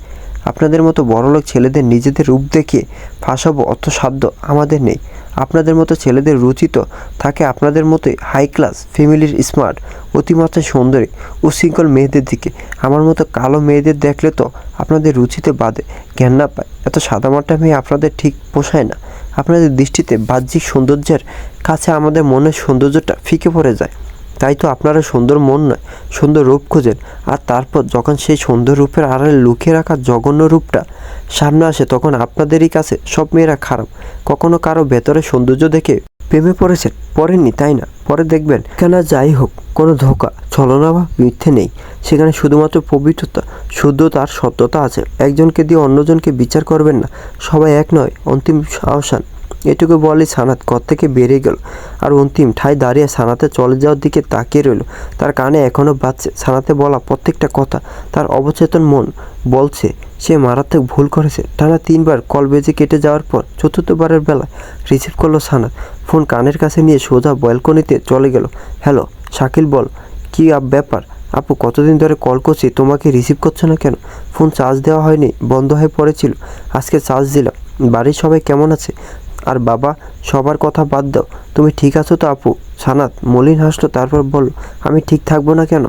আপনাদের মতো বড়লোক ছেলেদের নিজেদের রূপ দেখিয়ে ফাঁসাবো অত সাধ্য আমাদের নেই। আপনাদের মতো ছেলেদের রুচি তো থাকে আপনাদের মতোই হাই ক্লাস, ফ্যামিলির স্মার্ট, অতিমাত্রায় সুন্দরী, উশৃঙ্খল মেয়েদের দিকে। আমার মতো কালো মেয়েদের দেখলে তো আপনাদের রুচিতে বাদে ঘেন্না পায়। এত সাদামাটা মেয়ে আপনাদের ঠিক পোষায় না। আপনাদের দৃষ্টিতে বাহ্যিক সৌন্দর্যের কাছে আমাদের মনের সৌন্দর্যটা ফিকে পড়ে যায়। তাই তো আপনারা সুন্দর মন নয়, সুন্দর রূপ খোঁজেন, আর তারপর যখন সেই সুন্দর রূপের আড়ালে লুকিয়ে রাখা জঘন্য রূপটা সামনে আসে তখন আপনাদেরই কাছে সব মেয়েরা খারাপ। কখনো কারো ভেতরে সৌন্দর্য দেখে প্রেমে পড়েছেন? পড়েননি তাই না? পরে দেখবেন কেন যাই হোক কোনো ধোঁকা, ছলনা বা মিথ্যে নেই, সেখানে শুধুমাত্র পবিত্রতা, শুদ্ধতা আর সত্যতা আছে। একজনকে দিয়ে অন্যজনকে বিচার করবেন না, সবাই এক নয়। অন্তিম আহসান এটুকু বলেই সানাত ঘর থেকে বেরিয়ে গেল, আর অন্তিম ঠায় দাঁড়িয়ে সানাতে চলে যাওয়ার দিকে তাকিয়ে রইল। তার কানে এখনও বাজছে সানাতে বলা প্রত্যেকটা কথা। তার অবচেতন মন বলছে সে মারাত্মক ভুল করেছে। টানা 3 বার কল বেজে কেটে যাওয়ার পর চতুর্থবারের বেলা রিসিভ করলো সানাত। ফোন কানের কাছে নিয়ে সোজা ব্যালকনিতে চলে গেল। হ্যালো শাকিল, বল কী ব্যাপার? আপু কতদিন ধরে কল করছি, তোমাকে রিসিভ করছো না কেন? ফোন চার্জ দেওয়া হয়নি, বন্ধ হয়ে পড়েছিল, আজকে চার্জ দিলাম। বাড়ির সবাই কেমন আছে? আর বাবা? সবার কথা বাদ দাও, তুমি ঠিক আছো তো আপু? সানাত মলিন হাসলো, তারপর বলল, আমি ঠিক থাকবো না কেন?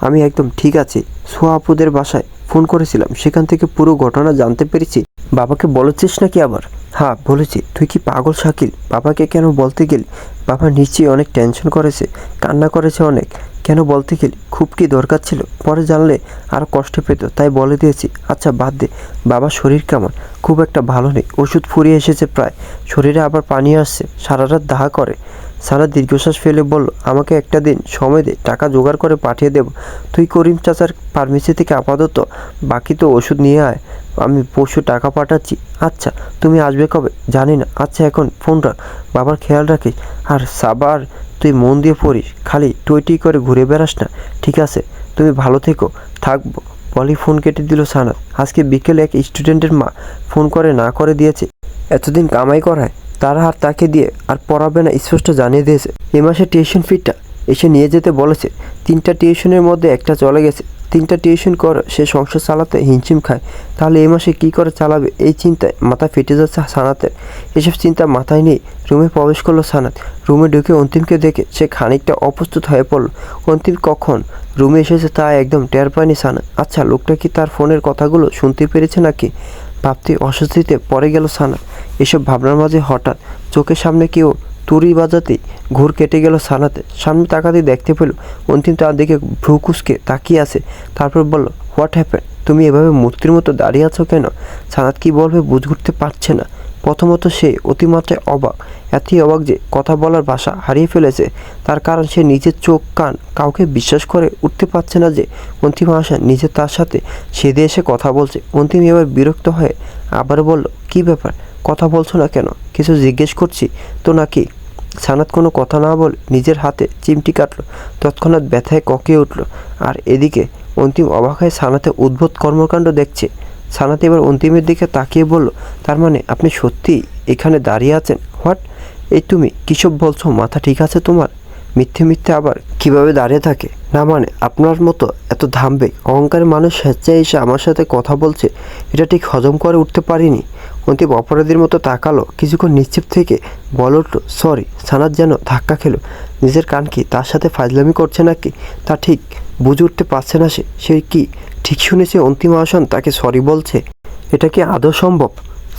আমি একদম ঠিক আছি। সোয়া আপুদের বাসায় ফোন করেছিলাম, সেখান থেকে পুরো ঘটনা জানতে পেরেছি। বাবাকে বলেছিস নাকি আবার? হ্যাঁ বলেছি। তুই কি পাগল শাকিল? বাবাকে কেন বলতে গেলি? বাবা নিশ্চয়ই অনেক টেনশন করেছে, কান্না করেছে অনেক। কেন বলতে গেলি? খুব কি দরকার ছিল? পরে জানলে আরও কষ্ট পেত, তাই বলে দিয়েছি। আচ্ছা বাদ দে, বাবার শরীর কেমন? খুব একটা ভালো নেই, ওষুধ ফুরিয়ে এসেছে প্রায়, শরীরে আবার পানি আসছে, সারা রাত দাহা করে। সারা দীর্ঘশ্বাস ফেলে বলল, আমাকে একটা দিন সময় দে, টাকা জোগাড় করে পাঠিয়ে দেব। তুই করিম চাচার ফার্মেসি থেকে আপাতত বাকি তো ওষুধ নিয়ে আয়, আমি পরশু টাকা পাঠাচ্ছি। আচ্ছা তুমি আসবে কবে? জানি না। আচ্ছা এখন ফোন রাখ, বাবার খেয়াল রাখিস। আর সাবার তুই মন দিয়ে পড়িস, খালি টুইটি করে ঘুরে বেড়াস না, ঠিক আছে? তুমি ভালো থেকো, থাকবো। বলি ফোন কেটে দিল সানাত। আজকে বিকেলে এক স্টুডেন্টের মা ফোন করে না করে দিয়েছে। এতদিন কামাই করায় তারা আর তাকে দিয়ে আর পড়াবে না, স্পষ্ট জানিয়ে দিয়েছে। এ মাসে টিউশন ফিটা এসে নিয়ে যেতে বলেছে। 3টা টিউশনের মধ্যে একটা চলে গেছে। 3টা টিউশন করে সে সংসার চালাতে হিমশিম খায়। তাহলে এই মাসে কী করে চালাবে, এই চিন্তায় মাথা ফেটে যাচ্ছে সানাতের। এসব চিন্তা মাথায় নিয়ে রুমে প্রবেশ করলো সানাত। রুমে ঢুকে অন্তিমকে দেখে সে খানিকটা অপ্রস্তুত হয়ে পড়ল। অন্তিম কখন রুমে এসেছে তা একদম টের পায়নি সানাত। আচ্ছা লোকটা কি তার ফোনের কথাগুলো শুনতে পেরেছে নাকি? ভাবতে অস্বস্তিতে পড়ে গেল সানাত। এসব ভাবনার মাঝে হঠাৎ চোখের সামনে কেউ তুড়ি বাজাতেই ঘুর কেটে গেল সানাতে। সামনে তাকাতেই দেখতে পেল অন্তিম তার দিকে ভ্রু কুঁচকে তাকিয়ে আছে। তারপর বলল, হোয়াট হ্যাপেন? তুমি এভাবে মূর্তির মতো দাঁড়িয়ে আছো কেন? সানাত কি বলবে বুঝে উঠতে পারছে না। প্রথমত সে অতিমাত্রায় অবাক, এতই অবাক যে কথা বলার ভাষা হারিয়ে ফেলেছে। তার কারণ সে নিজের চোখ কান কাউকে বিশ্বাস করে উঠতে পারছে না যে অন্তিম আশা নিজে তার সাথে সেদে এসে কথা বলছে। অন্তিম এবার বিরক্ত হয়ে আবার বলল, কি ব্যাপার, কথা বলছো না কেন? কিছু জিজ্ঞেস করছি তো নাকি? সানাত কোনো কথা না বলে নিজের হাতে চিমটি কাটলো। তৎক্ষণাৎ ব্যথায় ককিয়ে উঠল। আর এদিকে অন্তিম অবাক হয়ে সানাতে উদ্ভট কর্মকাণ্ড দেখছে। সানাত এবার অন্তিমের দিকে তাকিয়ে বলল, তার মানে আপনি সত্যিই এখানে দাঁড়িয়ে আছেন? হোয়াট? এই তুমি কিসব বলছো? মাথা ঠিক আছে তোমার? মিথ্যে মিথ্যে আবার কিভাবে দাঁড়িয়ে থাকে? না মানে আপনার মতো এত ধামবেগ অহংকারী মানুষ স্বেচ্ছায় এসে আমার সাথে কথা বলছে, এটা ঠিক হজম করে উঠতে পারিনি। অন্তিম অপরাধীর মতো তাকালো। কিছুক্ষণ নিশ্চুপ থেকে বলে উঠল, সরি। সানাত যেন ধাক্কা খেলো। নিজের কান কি তার সাথে ফাজলামি করছে নাকি তা ঠিক বুঝে উঠতে পারছে না সে। সে কি ঠিক শুনেছে অন্তিম আসন তাকে সরি বলছে? এটা কি আদৌ সম্ভব?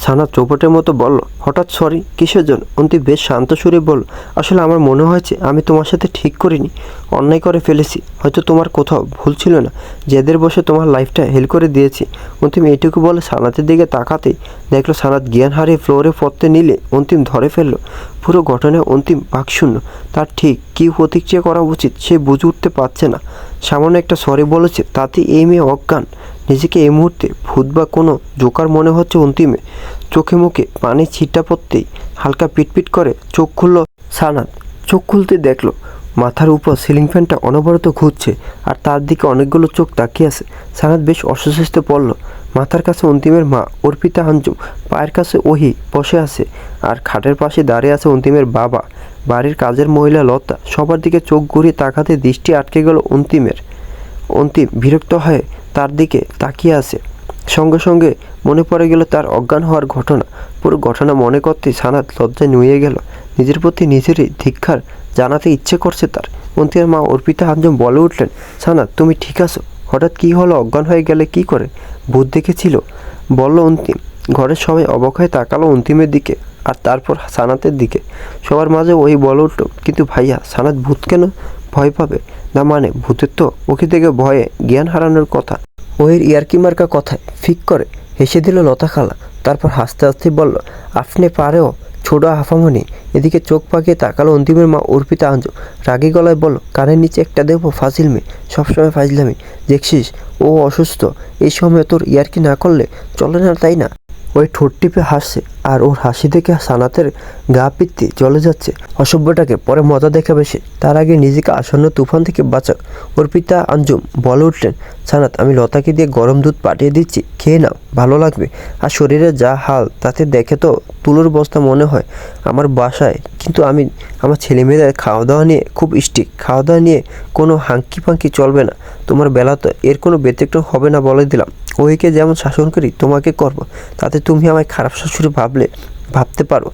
সানাত চৌপটের মতো বলল, হঠাৎ সরি কিসের জন্য? অন্তিম বেশ শান্ত সুরে বলল, আসলে আমার মনে হয়েছে আমি তোমার সাথে ঠিক করিনি, অন্যায় করে ফেলেছি। হয়তো তোমার কোথাও ভুল ছিল না, জেদের বসে তোমার লাইফটা হেল করে দিয়েছি। অন্তিম এইটুকু বলে সানাতের দিকে তাকাতেই দেখলো সানাত জ্ঞান হারিয়ে ফ্লোরে পড়তে নিলে অন্তিম ধরে ফেললো। পুরো ঘটনায় অন্তিম বাকশূন্য। তার ঠিক কী প্রতিক্রিয়া করা উচিত সে বুঝে উঠতে পারছে না। সামান্য একটা সরি বলেছে তাতে এই মেয়ে অজ্ঞান। নিজেকে এই মুহূর্তে ভূত বা কোনো জোকার মনে হচ্ছে অন্তিমে। চোখে মুখে পানি ছিটা পড়তেই হালকা পিটপিট করে চোখ খুলল সানাত। চোখ খুলতে দেখলো মাথার উপর সিলিং ফ্যানটা অনবরত ঘুরছে আর তার দিকে অনেকগুলো চোখ তাকিয়ে আছে। সানাত বেশ অস্বস্তিতে পড়ল। মাথার কাছে অন্তিমের মা অর্পিতা আঞ্জুম, পায়ের কাছে ওহি বসে আছে আর খাটের পাশে দাঁড়িয়ে আছে অন্তিমের বাবা, বাড়ির কাজের মহিলা লতা। সবার দিকে চোখ ঘুরিয়ে তাকাতে দৃষ্টি আটকে গেল অন্তিমের। অন্তিম বিরক্ত হয়ে তার দিকে তাকিয়ে আছে। সঙ্গে সঙ্গে মনে পড়ে গেল তার অজ্ঞান হওয়ার ঘটনা। পুরো ঘটনা মনে করতেই সানাত লজ্জায় নুয়ে গেল। নিজের প্রতি নিজেরই ধিক্কার জানাতে ইচ্ছে করছে তার। অন্তিমের মা অর্পিতা আঞ্জুম বলে উঠলেন, সানাত তুমি ঠিক আছো? হঠাৎ কী হলো? অজ্ঞান হয়ে গেলে কি করে? ভূত দেখেছিল বলল অন্তিম। ঘরের সবাই অবাক হয়ে তাকালো অন্তিমের দিকে আর তারপর সানাতের দিকে। সবার মাঝে ওই বলে উঠল, কিন্তু ভাইয়া সানাত ভূত কেন ভয় পাবে? না মানে ভূতের তো ওকে থেকে ভয়ে জ্ঞান হারানোর কথা। ওর ইয়ার্কি মার্কা কথায় ফিক করে হেসে দিল লতা খালা। তারপর হাসতে হাসতে বলল, আপনি পারেও ছোট হাফামনি। এদিকে চোখ পাকিয়ে তাকালো অন্তিমের মা অর্পিতা আঞ্জুম। রাগী গলায় বলল, কানের নিচে একটা দেবো ফাজিল মেয়ে, সবসময় ফাজলামি। দেখছিস ও অসুস্থ, এই সময় তোর ইয়ার্কি না করলে চলে না, তাই না? ওই ঠোঁট টিপে হাসছে আর ওর হাসি দেখে সানাতের গা পিত্তি জ্বলে যাচ্ছে। অসভ্যটাকে পরে মজা দেখাবে সে, তার আগে নিজেকে আসন্ন তুফান থেকে বাঁচাক। অর্পিতা আঞ্জুম বলে উঠলেন, সানাত আমি লতাকে দিয়ে গরম দুধ পাঠিয়ে দিচ্ছি, খেয়ে নাও, ভালো লাগবে। আর শরীরে যা হাল তাতে দেখে তো তুলোর বস্তা মনে হয় আমার বাসায়। কিন্তু আমি আমার ছেলে মেয়েদের খাওয়া দাওয়া নিয়ে খুব স্ট্রিক্ট। খাওয়া দাওয়া নিয়ে কোনো হাঙ্কি পাঙ্কি চলবে না। তোমার বেলা তো এর কোনো ব্যতিক্রম হবে না বলে দিলাম। ওইকে যেমন শাসন করি তোমাকে করব, তাতে তুমি আমায় খারাপ শাশুড়ি ভাবতে পারো।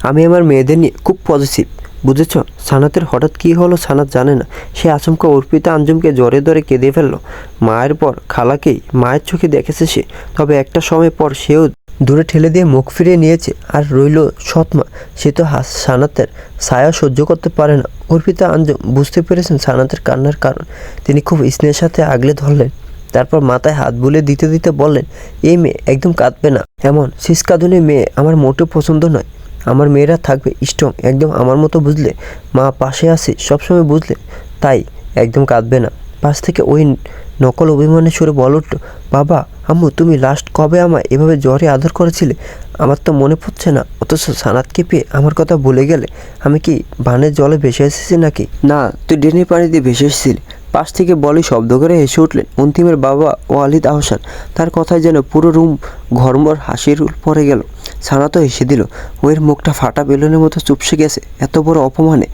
আমি আমার মেয়েদের নিয়ে খুব পজিটিভ, বুঝেছ? সানাতের হঠাৎ কী হলো সানাত জানে না। সে আচমকা অর্পিতা আঞ্জুমকে জোরে ধরে কেঁদে ফেললো। মায়ের পর খালাকেই মায়ের চোখে দেখেছে সে, তবে একটা সময় পর সেও দূরে ঠেলে দিয়ে মুখ ফিরিয়ে নিয়েছে। আর রইল সৎমা, সে তো সানাতের ছায়া সহ্য করতে পারে না। অর্পিতা আঞ্জুম বুঝতে পেরেছেন সানাতের কান্নার কারণ। তিনি খুব স্নেহের সাথে আগলে ধরলেন। তারপর মাথায় হাত বুলিয়ে দিতে দিতে বললেন, এই মেয়ে একদম কাঁদবে না। এমন শিসকাদুনি মেয়ে আমার মোটেও পছন্দ নয়। আমার মেয়েরা থাকবে স্ট্রং, একদম আমার মতো, বুঝলে? মা পাশে আছে সবসময়, বুঝলে? তাই একদম কাঁদবে না। পাশ থেকে ওই নকল অভিমানের সুরে বলে উঠল, বাবা আম্মু তুমি লাস্ট কবে আমায় এভাবে জ্বরে আদর করেছিলে? আমার তো মনে পড়ছে না। অথচ সানাতকে পেয়ে আমার কথা ভুলে গেলে? আমি কি বানের জলে ভেসে এসেছি নাকি? না, তুই ড্রেনের পানি দিয়ে ভেসে এসেছিলি। পাশ থেকে বলি শব্দ করে হেসে উঠলেন অন্তিমের বাবা ওয়ালিদ আহসান। তার কথায় যেন পুরো রুম ঘরমর হাসির পড়ে গেল। সানাতও হেসে দিল। ওর মুখটা ফাটা বেলুনের মতো চুপসে গেছে এত বড় অপমানে।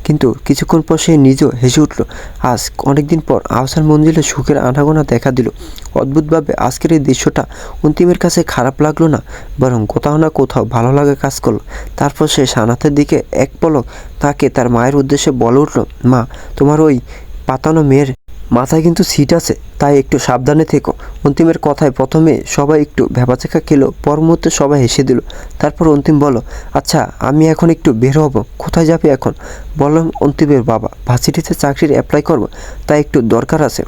কিন্তু কিছুক্ষণ পর সে নিজেও হেসে উঠল। আজ অনেকদিন পর আহসান মঞ্জিলে সুখের আনাগোনা দেখা দিল। অদ্ভুতভাবে আজকের এই দৃশ্যটা অন্তিমের কাছে খারাপ লাগলো না, বরং কোথাও না কোথাও ভালো লাগা কাজ করলো। তারপর সে সানাতের দিকে এক পলক তাকে তার মায়ের উদ্দেশ্যে বলে উঠল, মা তোমার ওই পাতানো মেয়ের মাথায় কিন্তু সিট আছে, তাই একটু সাবধানে থেকো। অন্তিমের কথায় প্রথমে সবাই একটু ভ্যাবাচেকা খেলো, পর মুহূর্তে সবাই হেসে দিল। তারপর অন্তিম বলল, আচ্ছা আমি এখন একটু বের হব। কোথায় যাবে এখন? বললাম অন্তিমের বাবা, ভার্সিটিতে চাকরির অ্যাপ্লাই করবো, তাই একটু দরকার আছে।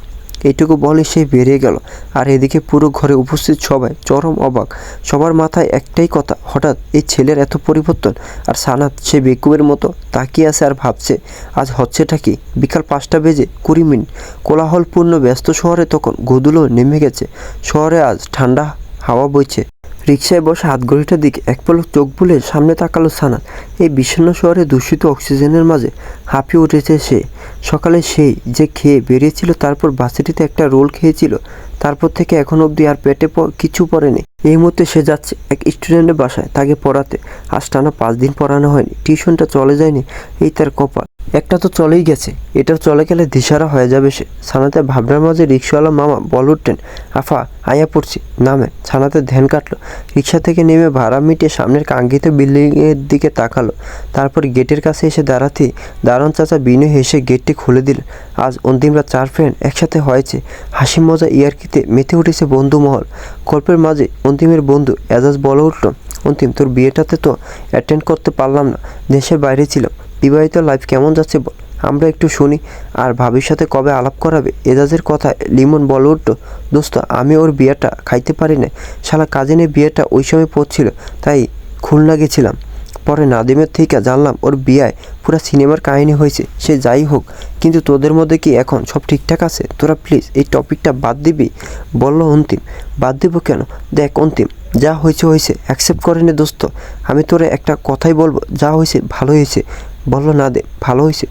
এইটুকু বলে সে বেরিয়ে গেল। আর এদিকে পুরো ঘরে উপস্থিত সবাই চরম অবাক। সবার মাথায় একটাই কথা, হঠাৎ এই ছেলের এত পরিবর্তন। আর সানাত সে বেকুবের মতো তাকিয়ে আছে আর ভাবছে আজ হচ্ছেটা কি। বিকাল 5টা বেজে 20 মিনিট। কোলাহলপূর্ণ ব্যস্ত শহরে তখন গোধূলিও নেমে গেছে। শহরে আজ ঠান্ডা হাওয়া বইছে। রিকশায় বসে হাত ঘড়িটার দিকে এক পলক চোখ বুলে সামনে তাকালো সানাত। এই বিষণ্ণ শহরে দূষিত অক্সিজেনের মাঝে হাঁপিয়ে উঠেছে সে। সকালে সেই যে খেয়ে বেরিয়েছিল, তারপর ভার্সিটিতে একটা রোল খেয়েছিল, তারপর থেকে এখন অবধি আর পেটে কিছু পড়েনি। এই মুহূর্তে সে যাচ্ছে এক স্টুডেন্টের বাসায় তাকে পড়াতে। আজ টানা 5 দিন পড়ানো হয়নি, টিউশনটা চলে যায়নি, এই তার কপাল। একটা তো চলেই গেছে, এটাও চলে গেলে দিশারা হয়ে যাবে সে। সানাতের ভাবনার মাঝে রিক্সাওয়ালা মামা বল উঠতেন, আফা আয়া পড়ছি, নামে। সানাতের ধ্যান কাটলো। রিক্সা থেকে নেমে ভাড়া মিটিয়ে সামনের কাঙ্ক্ষিত বিল্ডিংয়ের দিকে তাকালো। তারপর গেটের কাছে এসে দাঁড়াতেই দারোয়ান চাচা বিনয় হেসে গেটটি খুলে দিলেন। আজ অন্তিমরা 4 ফ্রেন্ড একসাথে হয়েছে। হাসি মজা ইয়ার্কিতে মেতে উঠেছে বন্ধুমহল। গল্পের মাঝে অন্তিমের বন্ধু এজাজ বলে উঠল, অন্তিম তোর বিয়েটাতে তো অ্যাটেন্ড করতে পারলাম না, দেশের বাইরে ছিলাম। বিবাহিত লাইফ কেমন যাচ্ছে বল, আমরা একটু শুনি। আর ভাবির সাথে কবে আলাপ করাবে? এজাজের কথায় লিমন বলে উঠল, দোস্ত আমি ওর বিয়েটা খাইতে পারি না। শালা কাজিনের বিয়েটা ওই সময় পড়ছিল, তাই খুলনা গেছিলাম। পরে নাদিমের থেকে জানলাম ওর বিয়ায় পুরা সিনেমার কাহিনী হয়েছে। সে যাই হোক, কিন্তু তোদের মধ্যে কি এখন সব ঠিকঠাক আছে? তোরা প্লিজ এই টপিকটা বাদ দিবি। বলল অন্তিম। বাদ দিব কেন? দেখ অন্তিম, যা হয়েছে হয়েছে, অ্যাকসেপ্ট করে নে দোস্ত। আমি তোরে একটা কথাই বলবো, যা হয়েছে ভালো হয়েছে। বলল না দে, ভালো হয়েছে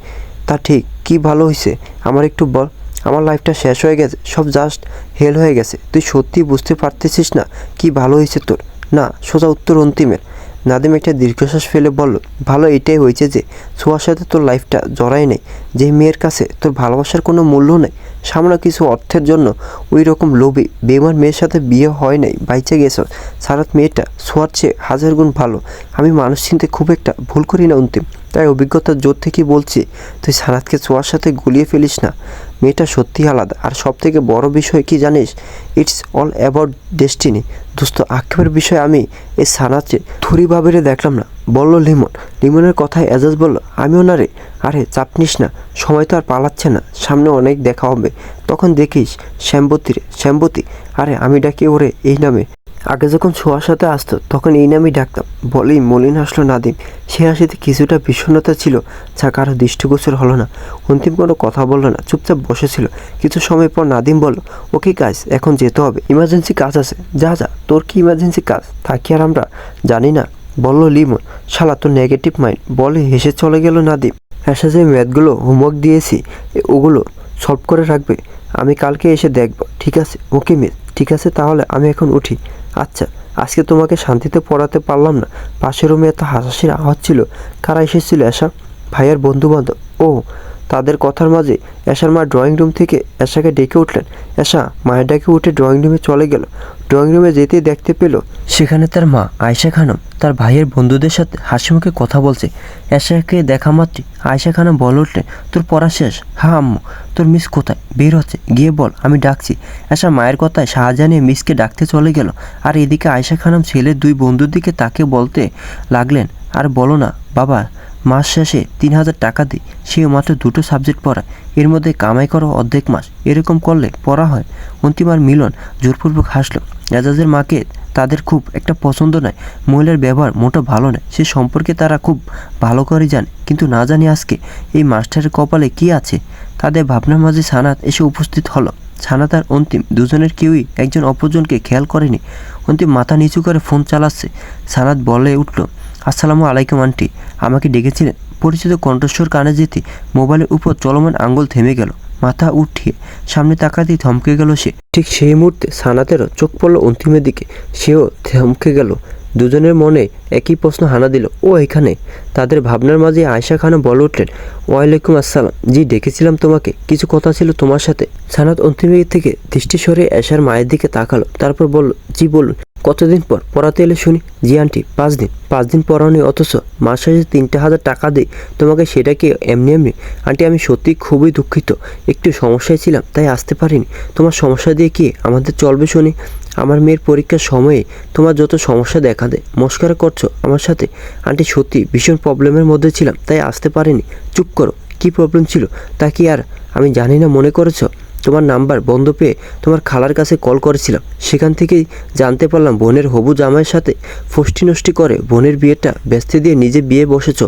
তা ঠিক, কি ভালো হয়েছে আমার একটু বল। আমার লাইফটা শেষ হয়ে গেছে, সব জাস্ট হেল হয়ে গেছে। তুই সত্যি বুঝতে পারতেছিস না কি ভালো হয়েছে তোর? না, সোজা উত্তর অন্তিমের। নাদিম একটা দীর্ঘশ্বাস ফেলে বলল, ভালো এটাই হয়েছে যে ছোঁয়ার সাথে তোর লাইফটা জড়াই নেই। যে মেয়ের কাছে তোর ভালোবাসার কোনো মূল্য নেই, সামান্য কিছু অর্থের জন্য ওই রকম লোভী বেমান মেয়ের সাথে বিয়ে হয় নাই, বাইচে গেছ। সারাত মেয়েটা ছোঁয়ার চেয়ে 1000 গুণ ভালো। আমি মানুষ চিনতে খুব একটা ভুল করি না অন্তিম, তাই অভিজ্ঞতার জোর থেকে বলছি, তুই সারাতকে ছোঁয়ার সাথে গুলিয়ে ফেলিস না। মেয়েটা সত্যি আলাদা। আর সব থেকে বড় বিষয় কি জানিস? It's all about destiny. দোস্ত আক্ষেপের বিষয় আমি এই সানাতে থুরি ভাবেরে দেখলাম না। বলল লিমন। লিমনের কথায় এজাজ বলল, আমিও না রে। আরে চাপ নিস না, সময় তো আর পালাচ্ছে না, সামনে অনেক দেখা হবে, তখন দেখিস। শ্যামবতী রে, শ্যামবতী। আরে আমি ডাকি ওরে এই নামে। আগে যখন ছোঁয়ার সাথে আসতো তখন এই নামেই ডাকতাম। বলেই মলিন হাসলো নাদিম। সে হাসিতে কিছুটা বিষণ্ণতা ছিল, যা কারো দৃষ্টিগোচর হলো না। অন্তিম কোনো কথা বললো না, চুপচাপ বসেছিল। কিছু সময় পর নাদিম বলল, ওকে গাইস, এখন যেতে হবে, ইমার্জেন্সি কাজ আছে। যা যা, তোর কি ইমার্জেন্সি কাজ? থাকি আর আমরা জানি না। বলল লিমন। শালা তোর নেগেটিভ মাইন্ড, বলে হেসে চলে গেল নাদিম। এসে যে ম্যাথগুলো হোমওয়ার্ক দিয়েছি ওগুলো সলভ করে রাখবে, আমি কালকে এসে দেখব, ঠিক আছে? ওকে মিস, ঠিক আছে, তাহলে আমি এখন উঠি। আচ্ছা, আজকে তোমাকে শান্তিতে পড়াতে পারলাম না। পাশের রুমে এত হাসাহাসির আওয়াজ ছিল। কারা এসেছিল? এশা, ভাইয়ের বন্ধু বান্ধব। ও, তাদের কথার মাঝে এশার মা ড্রয়িং রুম থেকে এশাকে ডেকে উঠলেন। এশা মায়ের ডাকে উঠে ড্রয়িং রুমে চলে গেল। ড্রয়িং রুমে যেতেই দেখতে পেল সেখানে তার মা আয়েশা খানম তার ভাইয়ের বন্ধুদের সাথে হাসি মুখে কথা বলছে। এশাকে দেখা মাত্রই আয়েশা খানম বলে উঠলেন, তোর পড়া শেষ? হ্যাঁ আম্মু। তোর মিস কোথায়? বের হচ্ছে, গিয়ে বল আমি ডাকছি। এশা মায়ের কথায় সাহায্য নিয়ে মিসকে ডাকতে চলে গেল। আর এদিকে আয়েশা খানম ছেলের 2 বন্ধুর দিকে তাকে বলতে লাগলেন, আর বলো না বাবা, মাস শেষে 3000 টাকা দিই, সেও মাত্র 2টো সাবজেক্ট পড়ায়, এর মধ্যে কামাই করো অর্ধেক মাস, এরকম করলে পড়া হয়? অন্তিম আর মিলন জোরপূর্বক হাসলো। এজাজের মাকে তাদের খুব একটা পছন্দ নয়, মহিলার ব্যবহার মোটো ভালো নয়, সে সম্পর্কে তারা খুব ভালো করে জানে। কিন্তু না জানি আজকে এই মাস্টারের কপালে কি আছে। তাদের ভাবনার মাঝে সানাত এসে উপস্থিত হলো। সানাত আর অন্তিম দুজনের কেউই একজন অপরজনকে খেয়াল করেনি। অন্তিম মাথা নিচু করে ফোন চালাচ্ছে। সানাত বলে উঠল, আসসালামু আলাইকুম আন্টি, আমাকে ডেকেছিলেন? পরিচিত কণ্ঠস্বর কানে যেতে মোবাইলের উপর চলমান আঙ্গুল থেমে গেল। মাথা উঠিয়ে সামনে তাকাতেই থমকে গেল সে। ঠিক সেই মুহূর্তে সানাতেরও চোখ পড়ল অন্তিমের দিকে, সেও থমকে গেল। দুজনের মনে একই প্রশ্ন হানা দিল, ও এখানে? তাদের ভাবনার মাঝে আয়েশা খানম বলে উঠলেন, ওয়ালাইকুম আসসালাম। জি ডেকেছিলাম তোমাকে, কিছু কথা ছিল তোমার সাথে। সানাত অন্তিমের থেকে দৃষ্টি সরে এশার মায়ের দিকে তাকালো, তারপর বলল, জি বলুন। কতদিন পর পড়াতে এলে শুনি? জি আন্টি 5 দিন। 5 দিন পড়াওনি, অথচ মাস শেষে 3,000 টাকা দিই তোমাকে, সেটা কি এমনি এমনি? আন্টি আমি সত্যি খুবই দুঃখিত, একটু সমস্যায় ছিলাম তাই আসতে পারিনি। তোমার সমস্যা দিয়ে কি আমাদের চলবে শুনি? আমার মেয়ের পরীক্ষার সময়ে তোমার যত সমস্যা দেখা দেয়, মস্করা করছো আমার সাথে। আন্টি সত্যি ভীষণ প্রবলেমের মধ্যে ছিলাম তাই আসতে পারিনি। চুপ করো, কী প্রবলেম ছিল তা কি আর আমি জানি না মনে করেছো? তোমার নাম্বার বন্ধ পেয়ে তোমার খালার কাছে কল করেছিলাম, সেখান থেকেই জানতে পারলাম বোনের হবু জামাইয়ের সাথে ফষ্টি নষ্টি করে বোনের বিয়েটা ব্যস্ত দিয়ে নিজে বিয়ে বসেছ।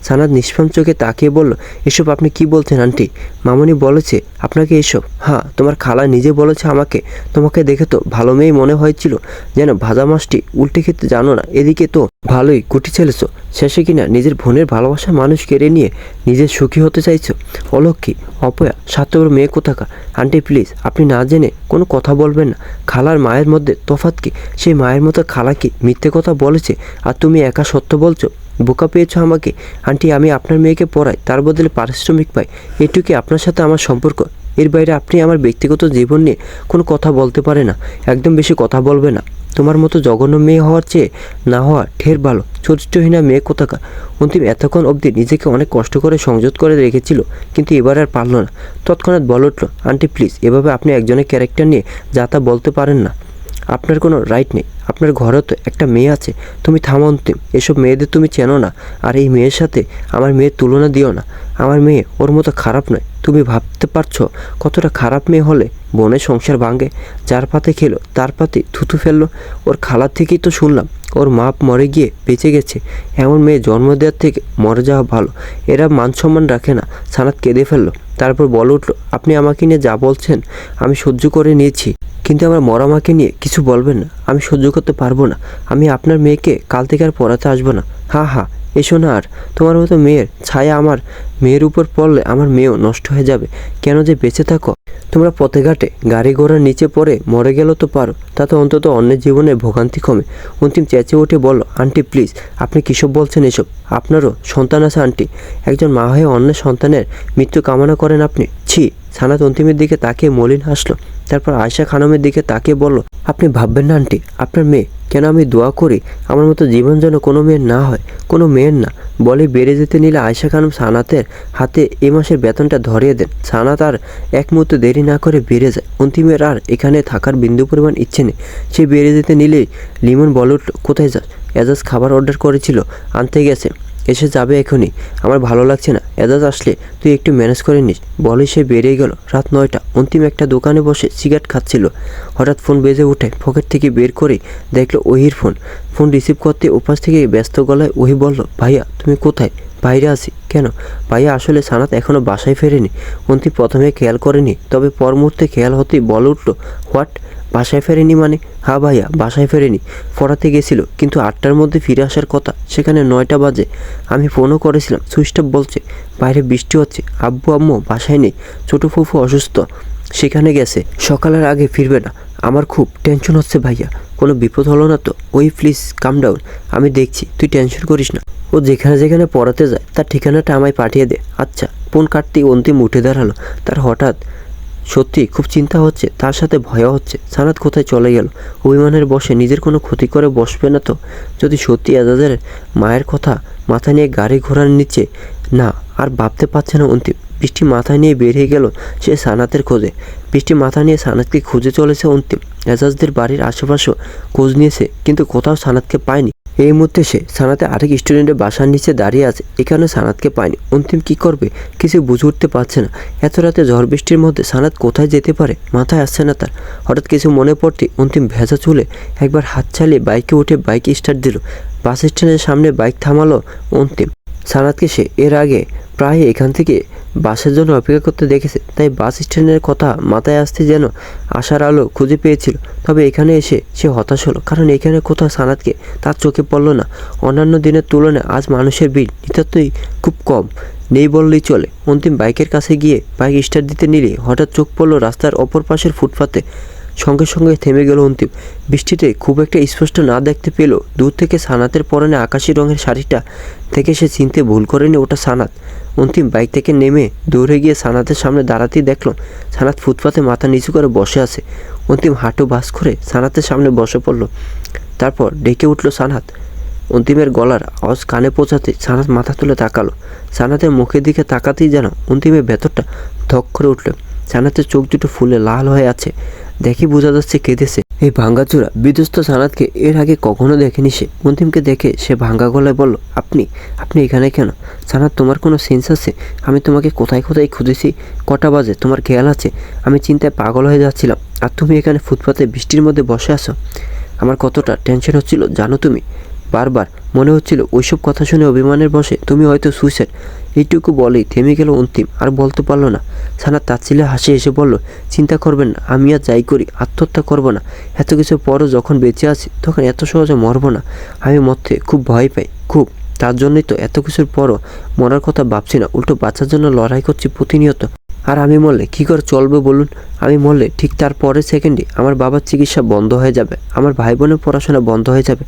সানাত নিষ্পাম চোখে তাকিয়ে বলল, এসব আপনি কি বলছেন আন্টি? মামুনি বলেছে আপনাকে এসব? হ্যাঁ, তোমার খালা নিজে বলেছে আমাকে। তোমাকে দেখে তো ভালো মেয়ে মনে হয়েছিল, যেন ভাজা মাছটি উল্টে খেতে জানো না। এদিকে তো ভালোই কুটি ছেলেছ, শেষে কিনা নিজের বোনের ভালোবাসা মানুষ কেড়ে নিয়ে নিজের সুখী হতে চাইছো। অলক্ষী, অপয়া, স্বার্থপর মেয়ে কোথাকার। আন্টি প্লিজ, আপনি না জেনে কোনো কথা বলবেন না। খালার মায়ের মধ্যে তফাৎ কি? সেই মায়ের মতো খালা কি মিথ্যে কথা বলেছে আর তুমি একা সত্য বলছো? বোকা পেয়েছো আমাকে। আন্টি আমি আপনার মেয়েকে পড়াই, তার বদলে পারিশ্রমিক পাই, এটুকুই আপনার সাথে আমার সম্পর্ক। এর বাইরে আপনি আমার ব্যক্তিগত জীবন নিয়ে কোনো কথা বলতে পারে না, একদম বেশি কথা বলবে না। তোমার মতো জঘন্য মেয়ে হওয়ার চেয়ে না হওয়া ঢের ভালো, চরিত্রহীনা মেয়ে কোথাকার। অন্তিম এতক্ষণ অবধি নিজেকে অনেক কষ্ট করে সংযত করে রেখেছিল, কিন্তু এবার আর পারল না। তৎক্ষণাৎ বলে উঠল, আন্টি প্লিজ, এভাবে আপনি একজনের ক্যারেক্টার নিয়ে যা তা বলতে পারেন না। আপনার কোনো রাইট নেই। আপনার ঘরেও তো একটা মেয়ে আছে। তুমি থামো অন্তিম, এসব মেয়েদের তুমি চেনো না। আর এই মেয়ের সাথে আমার মেয়ের তুলনা দিও না। আমার মেয়ে ওর মতো খারাপ নয়। তুমি ভাবতে পারছো কতটা খারাপ মেয়ে হলে বোনের সংসার ভাঙে? যার পাতে খেলো তার পাতে থুতু ফেললো। ওর খালার থেকেই তো শুনলাম ওর মা মরে গিয়ে বেঁচে গেছে। এমন মেয়ে জন্ম দেওয়ার থেকে মরে যাওয়া ভালো। এরা মান সম্মান রাখে না। সানাত কেঁদে ফেললো, তারপর বলে উঠলো, আপনি আমাকে নিয়ে যা বলছেন আমি সহ্য করে নিয়েছি, কিন্তু আমার মরা মাকে নিয়ে কিছু বলবেন না। আমি সহ্য করতে পারবো না। আমি আপনার মেয়েকে কাল থেকে আর পড়াতে আসবো না। হা হা, এসো না আর। তোমার মতো মেয়ের ছায়া আমার মেয়ের উপর পড়লে আমার মেয়েও নষ্ট হয়ে যাবে। কেন যে বেঁচে থাকো? তোমরা পথে ঘাটে গাড়ি ঘোড়ার নিচে পড়ে মরে গেল তো পারো, তাতে অন্তত অন্যের জীবনে ভোগান্তি কমে। অন্তিম চেঁচিয়ে উঠে বলল, আন্টি প্লিজ, আপনি কিসব বলছেন এসব? আপনারও সন্তান আছে আন্টি। একজন মা হয়ে অন্যের সন্তানের মৃত্যু কামনা করেন আপনি? ছি! সানাত অন্তিমের দিকে তাকিয়ে মলিন হাসলো, তারপর আয়শা খানমের দিকে তাকিয়ে বলল, আপনি ভাববেন না আন্টি, আপনার মেয়ে কেন? আমি দোয়া করি আমার মতো জীবন যেন কোনো মেয়ের না হয়, কোনো মেয়ের না। বলে বেড়ে যেতে নিলে আয়শা খানম সানাতের হাতে এ মাসের বেতনটা ধরিয়ে দেন। সানাত আর এক মুহূর্ত দেরি না করে বেড়ে যায়। অন্তিমের আর এখানে থাকার বিন্দু পরিমাণ ইচ্ছে নেই। সে বেড়ে যেতে নিলেই লিমন বলে উঠল, কোথায় যাস? এজাজ খাবার অর্ডার করেছিল, আনতে গেছে, এসে যাবে এখনই। আমার ভালো লাগছে না, এজাজ আসলে তুই একটু ম্যানেজ করে নিস। বলে সে বেরিয়ে গেল। রাত 9টা। অন্তিম একটা দোকানে বসে সিগারেট খাচ্ছিল। হঠাৎ ফোন বেজে উঠে পকেট থেকে বের করে দেখলো ওহির ফোন। ফোন রিসিভ করতে ওপাশ থেকে ব্যস্ত গলায় ওহি বলল, ভাইয়া তুমি কোথায়? বাইরে আছি। কেন? ভাইয়া আসলে সানাত এখনও বাসায় ফেরেনি। অন্তিম প্রথমে খেয়াল করেনি, তবে পর মুহূর্তে খেয়াল হতেই বলে উঠল, হোয়াট? বাসায় ফেরেনি মানে? হ্যাঁ ভাইয়া, বাসায় ফেরেনি। পড়াতে গেছিল, কিন্তু 8টার মধ্যে ফিরে আসার কথা, সেখানে 9টা বাজে। আমি ফোনও করেছিলাম, সুইচ অফ বলছে। বাইরে বৃষ্টি হচ্ছে, আব্বু আম্মু বাসায় নেই, ছোটো ফুফু অসুস্থ, সেখানে গেছে, সকালের আগে ফিরবে না। আমার খুব টেনশন হচ্ছে ভাইয়া, কোনো বিপদ হলো না তো? ওই প্লিজ কাম ডাউন, আমি দেখছি, তুই টেনশন করিস না। ও যেখানে যেখানে পড়াতে যায় তার ঠিকানাটা আমায় পাঠিয়ে দে। আচ্ছা। ফোন কাটতেই অন্তিম উঠে দাঁড়ালো। তার হঠাৎ সত্যি খুব চিন্তা হচ্ছে, তার সাথে ভয়ও হচ্ছে। সানাত কোথায় চলে গেল? অভিমানের বসে নিজের কোনো ক্ষতি করে বসবে না তো? যদি সত্যি এজাজের মায়ের কথা মাথা নিয়ে গাড়ি ঘোড়ার নিচে, না আর ভাবতে পারছে না অন্তিম। বৃষ্টি মাথায় নিয়ে বেরিয়ে গেল সে সানাতের খোঁজে। বৃষ্টি মাথা নিয়ে সানাতকে খুঁজে চলেছে অন্তিম। এজাজদের বাড়ির আশেপাশেও খোঁজ নিয়েছে, কিন্তু কোথাও সানাতকে পায়নি। এই মুহূর্তে সে সানাতে আরেক স্টুডেন্টের বাসার নিচে দাঁড়িয়ে আছে, এখানে সানাতকে পায়নি। অন্তিম কি করবে কিছু বুঝে উঠতে পারছে না। এত রাতে ঝড় বৃষ্টির মধ্যে সানাত কোথায় যেতে পারে মাথায় আসছে না তার। হঠাৎ কিছু মনে পড়তে অন্তিম ভেজা চুলে একবার হাত চালিয়ে বাইকে উঠে বাইক স্টার্ট দিল। বাস স্ট্যান্ডের সামনে বাইক থামালো অন্তিম। সানাতকে সে এর আগে প্রায় এখান থেকে বাসের জন্য অপেক্ষা করতে দেখেছে, তাই বাস স্ট্যান্ডের কথা মাথায় আসতে যেন আশার আলো খুঁজে পেয়েছিল। তবে এখানে এসে সে হতাশ হলো, কারণ এখানে কোথাও সানাতকে তার চোখে পড়ল না। অন্যান্য দিনের তুলনায় আজ মানুষের ভিড় নিতান্তই খুব কম, নেই বললেই চলে। অন্তিম বাইকের কাছে গিয়ে বাইক স্টার্ট দিতে নিলে হঠাৎ চোখ পড়ল রাস্তার অপর পাশের ফুটপাতে। সঙ্গে সঙ্গে থেমে গেল অন্তিম। বৃষ্টিতে খুব একটা স্পষ্ট না দেখতে পেল দূর থেকে সানাতের পরনে আকাশি রঙের শাড়িটা থেকে সে চিনতে ভুল করেনি ওটা সানাত। অন্তিম বাইক থেকে নেমে দৌড়ে গিয়ে সানাতের সামনে দাঁড়াতেই দেখল সানাত ফুটপাতে মাথা নিচু করে বসে আছে। অন্তিম হাঁটু বাস করে সানাতের সামনে বসে পড়ল। তারপর ডেকে উঠল সানাত। অন্তিমের গলার আওয়াজ কানে পৌঁছাতে সানাত মাথা তুলে তাকালো। সানাতের মুখের দিকে তাকাতেই যেন অন্তিমের ভেতরটা ধক করে উঠল। সানাতের চোখ দুটো ফুলে লাল হয়ে আছে, দেখি বোঝা যাচ্ছে কেঁদেছে। এই ভাঙ্গাচোরা বিধ্বস্ত সানাতকে এর আগে কখনো দেখেনি সে। অন্তিমকে দেখে সে ভাঙ্গা গলায় বলল, আপনি আপনি এখানে কেন? সানাত, তোমার কোনো সেন্স আছে? আমি তোমাকে কোথায় কোথায় খুঁজেছি, কটা বাজে তোমার খেয়াল আছে? আমি চিন্তায় পাগল হয়ে যাচ্ছিলাম, আর তুমি এখানে ফুটপাতে বৃষ্টির মধ্যে বসে আছো। আমার কতটা টেনশন হচ্ছিল জানো তুমি? বারবার মনে হচ্ছিল ওইসব কথা শুনে অভিমানের বসে তুমি হয়তো সুইসাইড। এইটুকু বলেই থেমে গেল অন্তিম, আর বলতে পারলো না। সানাত তাচ্ছিলে হাসি এসে বলল, চিন্তা করবেন না, আমি আর যাই করি আত্মহত্যা করব না। এত কিছু পরও যখন বেঁচে আছি তখন এত সহজে মরব না। আমি মরতে খুব ভয় পাই, খুব। তার জন্যই তো এত কিছুর পরও মরার কথা ভাবছি না, উল্টো বাঁচার জন্য লড়াই করছি প্রতিনিয়ত। আর আমি মরলে কী করে চলবে বলুন? আমি মরলে ঠিক তার পরের সেকেন্ডে আমার বাবার চিকিৎসা বন্ধ হয়ে যাবে, আমার ভাই বোনের পড়াশোনা বন্ধ হয়ে যাবে,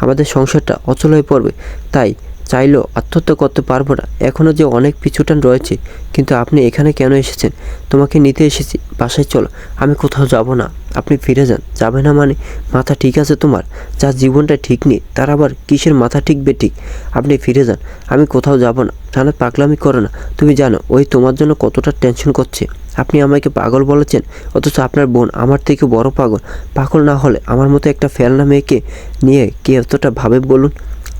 আমাদের সংসারটা অচল হয়ে পড়বে। তাই চাইলেও আত্মহত্যা করতে পারবো না। এখনও যে অনেক পিছুটান রয়েছে। কিন্তু আপনি এখানে কেন এসেছেন? তোমাকে নিতে এসেছি, বাসায় চলো। আমি কোথাও যাব না, আপনি ফিরে যান। যাবে না মানে? মাথা ঠিক আছে তোমার? যার জীবনটা ঠিক নেই তার আবার কিসের মাথা ঠিকবে? ঠিক, আপনি ফিরে যান, আমি কোথাও যাব না। সানাত, পাগলামি করো না। তুমি জানো ওই তোমার জন্য কতটা টেনশন করছে। আপনি আমাকে পাগল বলেছেন, অথচ আপনার বোন আমার থেকে বড় পাগল। পাগল না হলে আমার মতো একটা ফেলনা মেয়েকে নিয়ে কে এতটা ভাবে বলুন?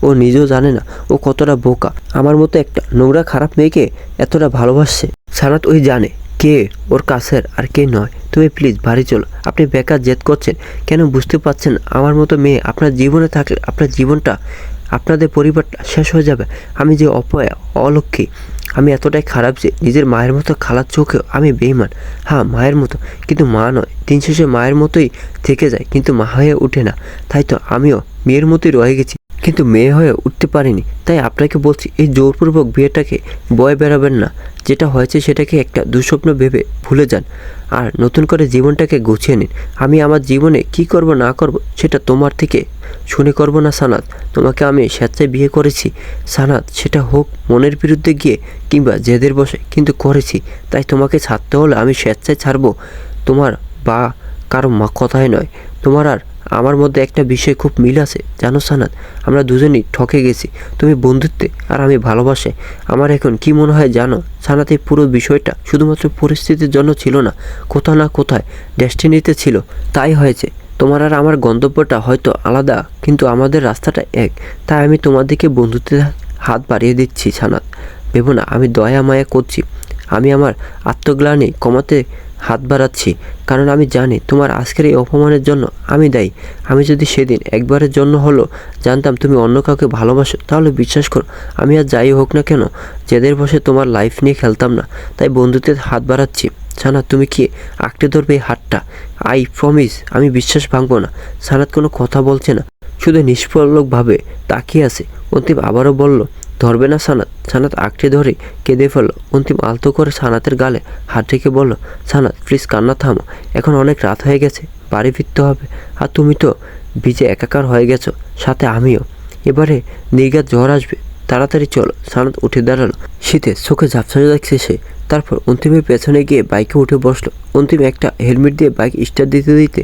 ও নিজেও জানে না ও কতটা বোকা। আমার মতো একটা নোংরা খারাপ মেয়েকে এতটা ভালোবাসছে। সানাত ওই জানে কে ওর কাছের আর কে নয়। তুমি প্লিজ বাড়ি চলো। আপনি বেকার জেদ করছেন কেন বুঝতে পারছেন? আমার মতো মেয়ে আপনার জীবনে থাকলে আপনার জীবনটা, আপনাদের পরিবারটা শেষ হয়ে যাবে। আমি যে অপয়া, অলক্ষী, আমি এতটাই খারাপ যে নিজের মায়ের মতো খালার চোখেও আমি বেঈমান। হ্যাঁ, মায়ের মতো, কিন্তু মা নয়। দিন শেষে মায়ের মতোই থেকে যায়, কিন্তু মা হয়ে ওঠে না। তাই তো আমিও মেয়ের মতোই রয়ে গেছি, কিন্তু মেয়ে হয়ে উঠতে পারিনি। তাই আপনাকে বলছি, এই জোরপূর্বক বিয়েটাকে বয়ে বেড়াবেন না। যেটা হয়েছে সেটাকে একটা দুঃস্বপ্ন ভেবে ভুলে যান, আর নতুন করে জীবনটাকে গুছিয়ে নিন। আমি আমার জীবনে কি করব না করব সেটা তোমার থেকে শুনে করব না সানাত। তোমাকে আমি স্বেচ্ছায় বিয়ে করেছি সানাত, সেটা হোক মনের বিরুদ্ধে গিয়ে কিংবা জেদের বসে, কিন্তু করেছি। তাই তোমাকে ছাড়তে হলে আমি স্বেচ্ছায় ছাড়বো, তোমার বা কারো কথাই নয়। তোমার আর আমার মধ্যে একটা বিষয় খুব মিল আছে জানো সানাত, আমরা দুজনেই ঠকে গেছি। তুমি বন্ধুত্বে আর আমি ভালোবাসে। আমার এখন কি মনে হয় জানো সানাত, এই পুরো বিষয়টা শুধুমাত্র পরিস্থিতির জন্য ছিল না, কোথাও না কোথায় ডেস্টিনিতে ছিল। তাই হয়েছে। তোমার আর আমার গন্তব্যটা হয়তো আলাদা, কিন্তু আমাদের রাস্তাটা এক। তাই আমি তোমার দিকে বন্ধুত্বের হাত বাড়িয়ে দিচ্ছি সানাত। ভেবো না আমি দয়া মায়া করছি, আমি আমার আত্মগ্লানি কমাতে হাত বাড়াচ্ছি। কারণ আমি জানি তোমার আজকের এই অপমানের জন্য আমি দায়ী। আমি যদি সেদিন একবারের জন্য হলো জানতাম তুমি অন্য কাউকে ভালোবাসো, তাহলে বিশ্বাস করো আমি আর যাই হোক না কেন জেদের বসে তোমার লাইফ নিয়ে খেলতাম না। তাই বন্ধুত্বের হাত বাড়াচ্ছি। সানাত, তুমি কি আঁকড়ে ধরবে এই হাতটা? আই প্রমিস আমি বিশ্বাস ভাঙবো না। সানাত কোনো কথা বলছে না, শুধু নিষ্পলকভাবে তাকিয়ে আছে। অন্তিম আবারও বলল, ধরবে না সানাত? সানাত আঁকড়ে ধরে কেঁদে ফেলল। অন্তিম আলতো করে সানাতের গালে হাত রেখে বলল, সানাত প্লিজ কান্না থামো, এখন অনেক রাত হয়ে গেছে, বাড়ি ফিরতে হবে। আর তুমি তো ভিজে একাকার হয়ে গেছো, সাথে আমিও। এবারে নির্ঘাত ঝড় আসবে, তাড়াতাড়ি চলো। সানাত উঠে দাঁড়ালো, শীতে চোখে ঝাপসা দেখছে সে। তারপর অন্তিমের পেছনে গিয়ে বাইকে উঠে বসলো। অন্তিম একটা হেলমেট দিয়ে বাইক স্টার্ট দিতে দিতে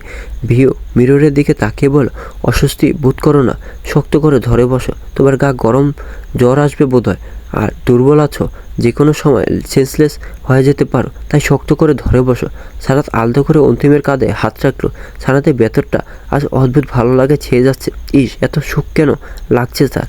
ভিও মিররের দিকে তাকিয়ে বলল, অস্বস্তি বোধ করো না, শক্ত করে ধরে বসো। তোমার গা গরম, জ্বর আসবে বোধহয়, আর দুর্বল আছো, যে কোনো সময় সেন্সলেস হয়ে যেতে পারো। তাই শক্ত করে ধরে বসো। সানাত আলতো করে অন্তিমের কাঁধে হাত রাখলো। সানাতের ভেতরটা আজ অদ্ভুত ভালো লাগে ছেয়ে যাচ্ছে। ইস, এত সুখ কেন লাগছে তার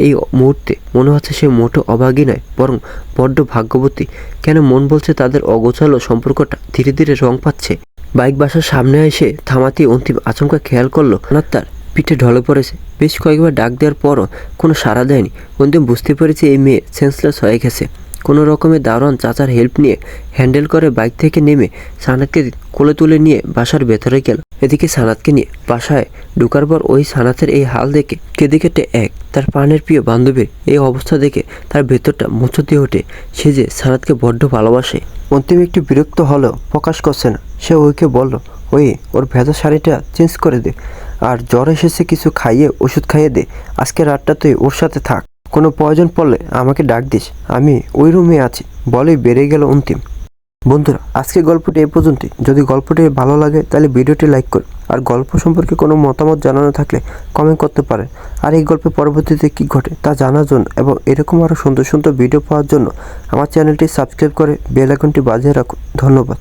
এই মুহূর্তে? মনে হচ্ছে সে মোটো অভাগী নয়, বরং বড্ড ভাগ্যবতী। কেন মন বলছে তাদের অগোছালো সম্পর্কটা ধীরে ধীরে রং পাচ্ছে। বাইক বাসার সামনে এসে থামাতেই অন্তিম আচমকা খেয়াল করলো সানাত তার পিঠে ঢলে পড়েছে। বেশ কয়েকবার ডাক দেওয়ার পরও কোনো সাড়া দেয়নি। অন্তিম বুঝতে পেরেছে এই মেয়ে সেন্সলেস হয়ে গেছে। কোনো রকমের দারোয়ান চাচার হেল্প নিয়ে হ্যান্ডেল করে বাইক থেকে নেমে সানাতকে কোলে তুলে নিয়ে বাসার ভেতরে গেল। এদিকে সানাতকে নিয়ে বাসায় ঢুকার পর ওই সানাতের এই হাল দেখে কেঁদে কেটে তার প্রাণের প্রিয় বান্ধবীর এই অবস্থা দেখে তার ভেতরটা মুচো দিয়ে ওঠে। সে যে সানাতকে বড্ড ভালোবাসে। অন্তিম একটু বিরক্ত হলেও প্রকাশ করছে না। সে ওইকে বলল, ওর ভেজা শাড়িটা চেঞ্জ করে দে, আর জ্বর এসেছে কিছু খাইয়ে ওষুধ খাইয়ে দে। আজকে রাতটা তুই ওর সাথে থাক, কোনো প্রয়োজন পড়লে আমাকে ডাক দিস, আমি ওই রুমে আছি। বলেই বেরিয়ে গেল অন্তিম। বন্ধুরা, আজকের গল্পটি এই পর্যন্তই। যদি গল্পটি ভালো লাগে তাহলে ভিডিওটি লাইক করুন, আর গল্প সম্পর্কে কোনো মতামত জানানো থাকলে কমেন্ট করতে পারেন। আর এই গল্পের পরবর্তীতে কী ঘটে তা জানার জন্য এবং এরকম আরও সুন্দর সুন্দর ভিডিও পাওয়ার জন্য আমার চ্যানেলটি সাবস্ক্রাইব করে বেল আইকনটি বাজিয়ে রাখুন। ধন্যবাদ।